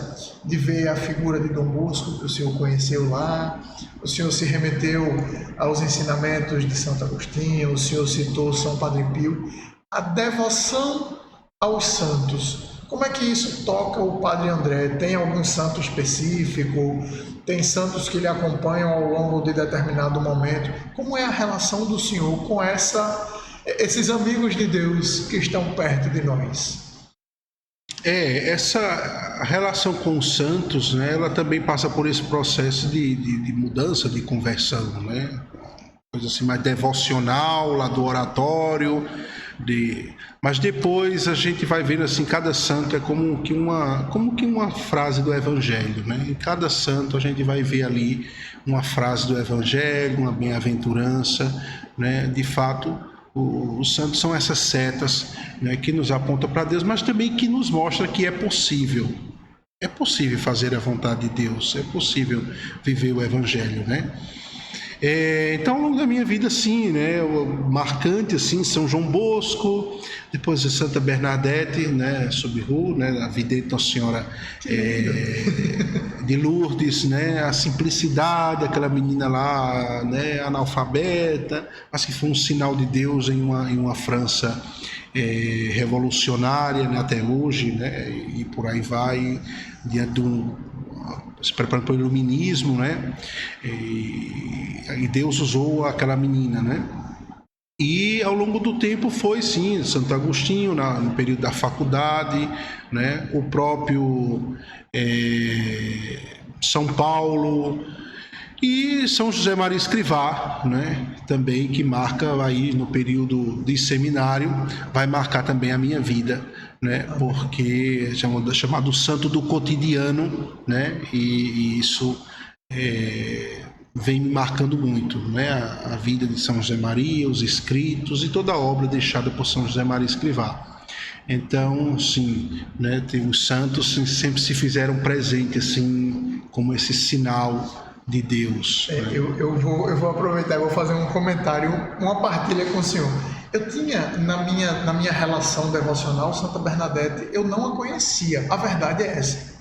de ver a figura de Dom Bosco, que o senhor conheceu lá, o senhor se remeteu aos ensinamentos de Santo Agostinho, o senhor citou São Padre Pio. A devoção aos santos, como é que isso toca o Padre André? Tem algum santo específico? Tem santos que lhe acompanham ao longo de determinado momento? Como é a relação do senhor com esses amigos de Deus que estão perto de nós? Essa relação com os santos, né, ela também passa por esse processo de mudança, de conversão, né? Coisa assim mais devocional, lá do oratório, mas depois a gente vai vendo assim, cada santo é como que uma frase do Evangelho, né? Em cada santo a gente vai ver ali uma frase do Evangelho, uma bem-aventurança, né? De fato, os santos são essas setas, né, que nos apontam para Deus, mas também que nos mostra que é possível fazer a vontade de Deus, é possível viver o Evangelho, né? Então, ao longo da minha vida, sim, né, marcante, assim, São João Bosco, depois a Santa Bernadette, né, Soubirous, né, a vidente Nossa Senhora de Lourdes, né, a simplicidade, aquela menina lá, né, analfabeta, mas que foi um sinal de Deus em uma França revolucionária, né, até hoje, né, e por aí vai, diante de se preparando para o iluminismo, né? E Deus usou aquela menina, né? E ao longo do tempo foi, sim, Santo Agostinho, no período da faculdade, né? O próprio São Paulo, E São José Maria Escrivá, né, também, que marca aí no período de seminário, vai marcar também a minha vida, né, porque é chamado Santo do Cotidiano, né, e isso vem me marcando muito, né, a vida de São José Maria, os escritos e toda a obra deixada por São José Maria Escrivá. Então, sim, né, os santos sempre se fizeram presente assim, como esse sinal de Deus. Eu vou aproveitar e vou fazer um comentário, uma partilha com o senhor. Eu tinha, na minha relação devocional, Santa Bernadette, eu não a conhecia. A verdade é essa.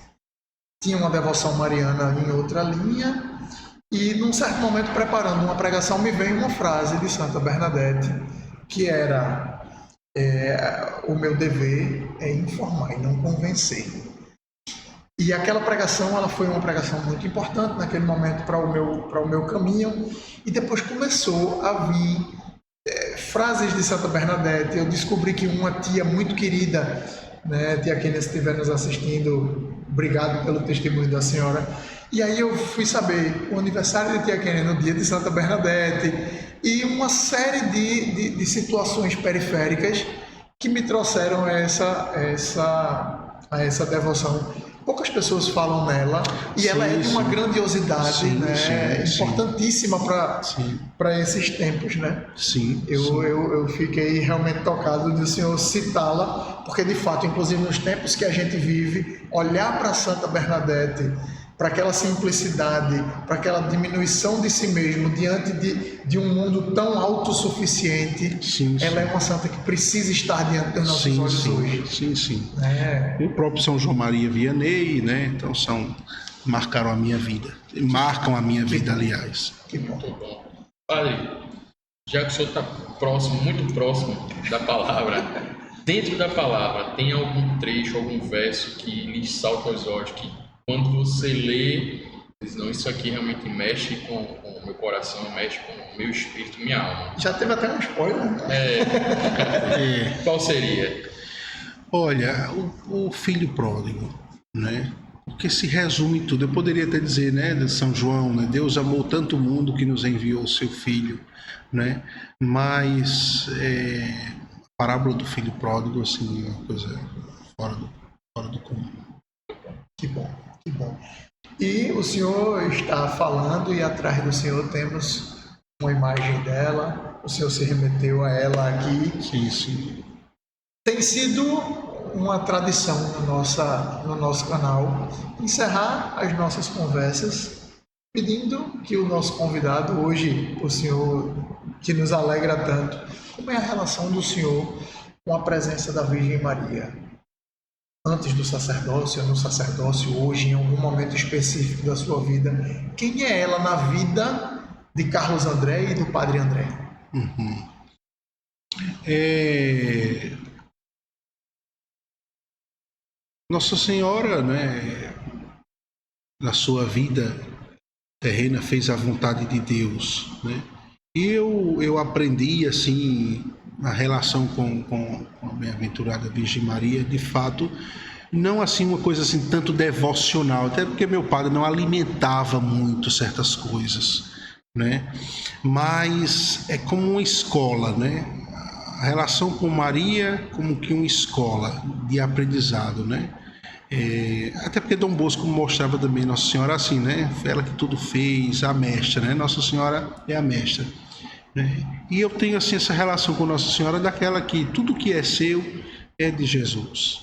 Tinha uma devoção mariana em outra linha e, num certo momento, preparando uma pregação, me veio uma frase de Santa Bernadette, que era: o meu dever é informar e não convencer. E aquela pregação, ela foi uma pregação muito importante naquele momento para o meu caminho. E depois começou a vir frases de Santa Bernadette. Eu descobri que uma tia muito querida, né, tia Kênia, se estiver nos assistindo, obrigado pelo testemunho da senhora. E aí eu fui saber o aniversário de tia Kênia no dia de Santa Bernadette e uma série de situações periféricas que me trouxeram a essa devoção. Poucas pessoas falam nela e ela é de uma grandiosidade, né, importantíssima para esses tempos, né? Eu fiquei realmente tocado de o senhor citá-la, porque de fato, inclusive nos tempos que a gente vive, olhar para Santa Bernadette, para aquela simplicidade, para aquela diminuição de si mesmo diante de um mundo tão autossuficiente, ela é uma santa que precisa estar diante dos nossos olhos hoje. Sim. O próprio São João Maria Vianney, né? Então marcaram a minha vida. Marcam a minha vida, aliás. Que bom. Muito bom. Padre, já que o senhor está próximo, muito próximo da palavra, dentro da palavra tem algum trecho, algum verso que lhe salta aos olhos, que quando você lê, diz, não, isso aqui realmente mexe com o meu coração, mexe com o meu espírito, minha alma. Já teve até um spoiler. Qual seria? Olha, o filho pródigo, né? Porque se resume tudo. Eu poderia até dizer, né, de São João, né? Deus amou tanto o mundo que nos enviou o seu filho, né? Mas a parábola do filho pródigo, assim, é uma coisa fora do comum. Que bom. E o senhor está falando e atrás do senhor temos uma imagem dela, o senhor se remeteu a ela aqui. Sim. Tem sido uma tradição no nosso canal encerrar as nossas conversas pedindo que o nosso convidado, hoje o senhor que nos alegra tanto, como é a relação do senhor com a presença da Virgem Maria? Antes do sacerdócio, no sacerdócio, hoje, em algum momento específico da sua vida, quem é ela na vida de Carlos André e do Padre André? Nossa Senhora, né, na sua vida terrena, fez a vontade de Deus, né? E eu aprendi, assim, a relação com a bem-aventurada Virgem Maria, de fato, não assim uma coisa assim tanto devocional, até porque meu padre não alimentava muito certas coisas, né? Mas é como uma escola, né? A relação com Maria como que uma escola de aprendizado, né? Até porque Dom Bosco mostrava também Nossa Senhora assim, né? Foi ela que tudo fez, a mestra, né? Nossa Senhora é a mestra, né? E eu tenho assim essa relação com Nossa Senhora daquela que tudo que é seu é de Jesus,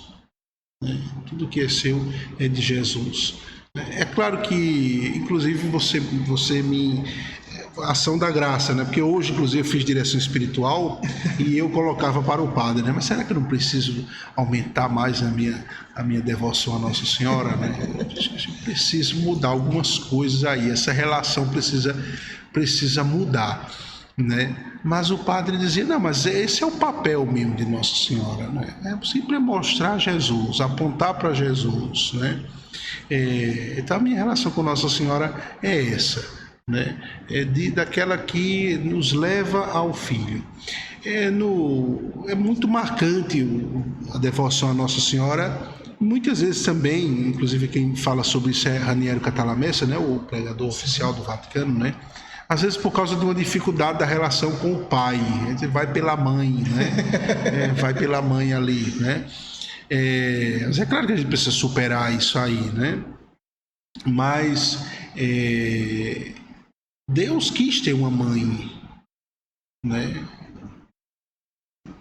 né? Tudo que é seu é de Jesus. É claro que, inclusive, você me... ação da graça, né? Porque hoje, inclusive, eu fiz direção espiritual e eu colocava para o padre, né? Mas será que eu não preciso aumentar mais a minha devoção à Nossa Senhora, né? Eu preciso mudar algumas coisas aí. Essa relação precisa mudar, né? Mas o padre dizia, não, mas esse é o papel mesmo de Nossa Senhora, né? É sempre mostrar Jesus, apontar para Jesus, né? Então a minha relação com Nossa Senhora é essa, né? Daquela que nos leva ao Filho. É muito marcante a devoção à Nossa Senhora muitas vezes também, inclusive quem fala sobre isso é Raniero Cantalamessa, né, o pregador oficial do Vaticano, né? Às vezes por causa de uma dificuldade da relação com o pai, a gente vai pela mãe, né? Vai pela mãe ali, né? Mas é claro que a gente precisa superar isso aí, né? Mas Deus quis ter uma mãe, né?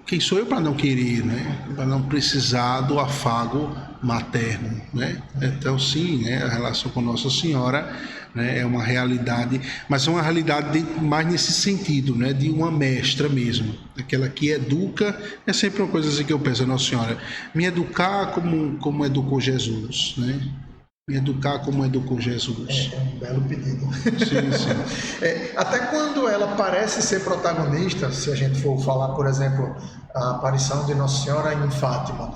Quem sou eu para não querer, né? Para não precisar do afago materno, né? Então, sim, né? A relação com Nossa Senhora, né? É uma realidade, mas é uma realidade mais nesse sentido, né? De uma mestra mesmo, aquela que educa. É sempre uma coisa assim que eu penso, Nossa Senhora, me educar como educou Jesus, né? Me educar como educou Jesus. É um belo pedido. Sim, sim. Até quando ela parece ser protagonista, se a gente for falar, por exemplo, a aparição de Nossa Senhora em Fátima,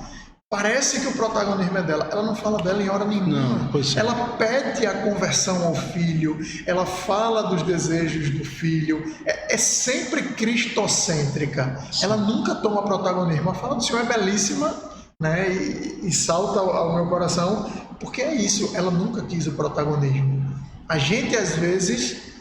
parece que o protagonismo é dela. Ela não fala dela em hora nenhuma. Não, pois é. Ela pede a conversão ao filho, ela fala dos desejos do filho. É sempre cristocêntrica. Sim. Ela nunca toma protagonismo. A fala do Senhor é belíssima, né? E salta ao meu coração, porque é isso. Ela nunca quis o protagonismo. A gente, às vezes,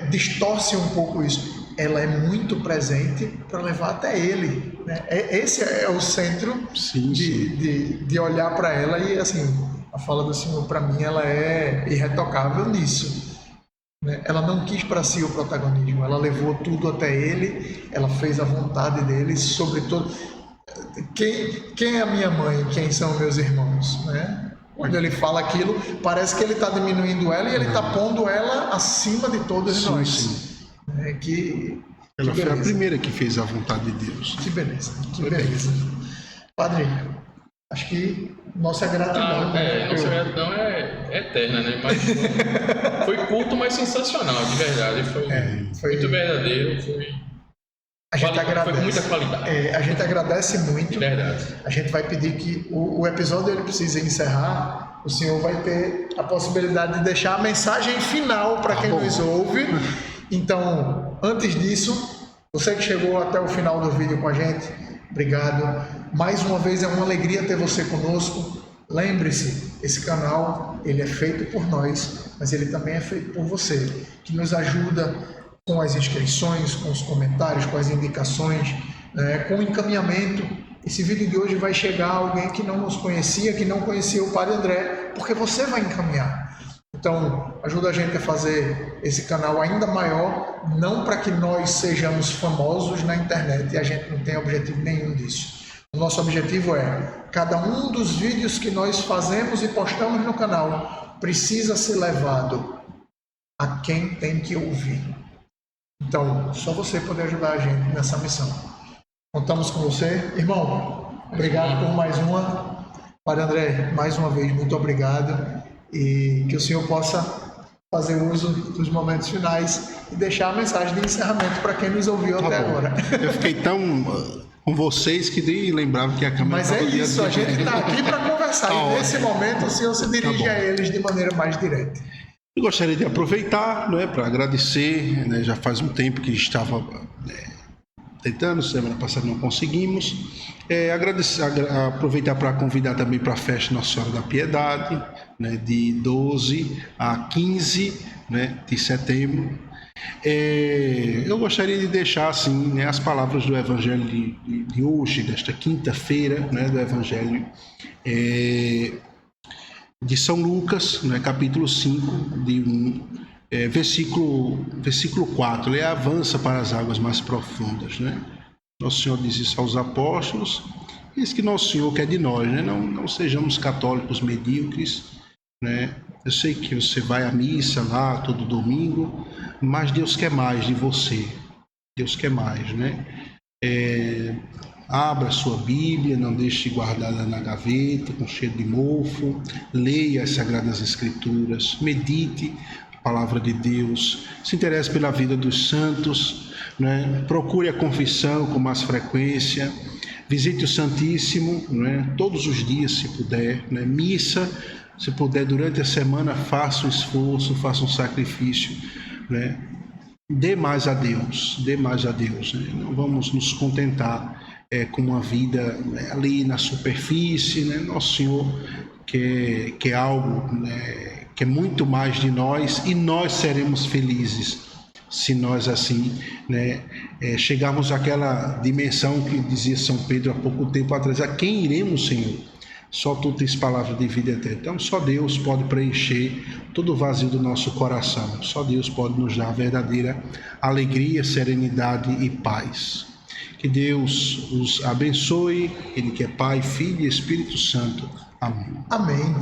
distorce um pouco isso. Ela é muito presente para levar até ele, né? Esse é o centro sim. De olhar para ela. E assim, a fala do Senhor, para mim, ela é irretocável nisso, né? Ela não quis para si o protagonismo, ela levou tudo até ele, ela fez a vontade dele, sobretudo. Quem é a minha mãe? Quem são meus irmãos, né? Quando ele fala aquilo, parece que ele está diminuindo ela e ele está pondo ela acima de todos nós. Sim. Ela foi a primeira que fez a vontade de Deus. Que beleza, que beleza. Padre, acho que nossa gratidão. Nossa gratidão é eterna, né? Mas foi curto, mas sensacional, de verdade. Foi muito verdadeiro. A gente agradece. Foi com muita qualidade. A gente agradece muito. De verdade. A gente vai pedir que o episódio ele precisa encerrar. O senhor vai ter a possibilidade de deixar a mensagem final para quem nos ouve. Então, antes disso, você que chegou até o final do vídeo com a gente, obrigado. Mais uma vez é uma alegria ter você conosco. Lembre-se, esse canal ele é feito por nós, mas ele também é feito por você, que nos ajuda com as inscrições, com os comentários, com as indicações, com o encaminhamento. Esse vídeo de hoje vai chegar a alguém que não nos conhecia, que não conhecia o Padre André, porque você vai encaminhar. Então, ajuda a gente a fazer esse canal ainda maior, não para que nós sejamos famosos na internet, e a gente não tem objetivo nenhum disso. O nosso objetivo é, cada um dos vídeos que nós fazemos e postamos no canal precisa ser levado a quem tem que ouvir. Então, só você pode ajudar a gente nessa missão. Contamos com você. Irmão, obrigado por mais uma. Padre André, mais uma vez, muito obrigado. E que o senhor possa fazer uso dos momentos finais e deixar a mensagem de encerramento para quem nos ouviu até agora. Eu fiquei tão com vocês que nem lembrava que a câmera Mas é isso, a gente está aqui para conversar. E nesse momento o senhor se dirige a eles de maneira mais direta. Eu gostaria de aproveitar, para agradecer, já faz um tempo que estava tentando, semana passada não conseguimos. Aproveitar para convidar também para a festa Nossa Senhora da Piedade, de 12 a 15 de setembro. Eu gostaria de deixar assim, as palavras do Evangelho de hoje, desta quinta-feira, do Evangelho de São Lucas, capítulo 5, versículo 4. Ele avança para as águas mais profundas. Nosso Senhor diz isso aos apóstolos. Isso que Nosso Senhor quer de nós, não sejamos católicos medíocres. Eu sei que você vai à missa lá todo domingo, mas Deus quer mais de você. Deus quer mais, Abra a sua Bíblia, não deixe guardada na gaveta com cheiro de mofo. Leia as Sagradas Escrituras, medite a palavra de Deus, se interesse pela vida dos santos, procure a confissão com mais frequência, visite o Santíssimo, todos os dias se puder, missa, se puder durante a semana, faça um esforço, faça um sacrifício, Dê mais a Deus, Não vamos nos contentar com uma vida, né, ali na superfície, né? Nosso Senhor quer algo, né, que é muito mais de nós, e nós seremos felizes se nós assim, né, chegarmos àquela dimensão que dizia São Pedro há pouco tempo atrás: a quem iremos, Senhor? Só Tu tens palavra de vida eterna. Então só Deus pode preencher todo o vazio do nosso coração. Só Deus pode nos dar verdadeira alegria, serenidade e paz. Que Deus os abençoe, Ele que é Pai, Filho e Espírito Santo. Amém. Amém.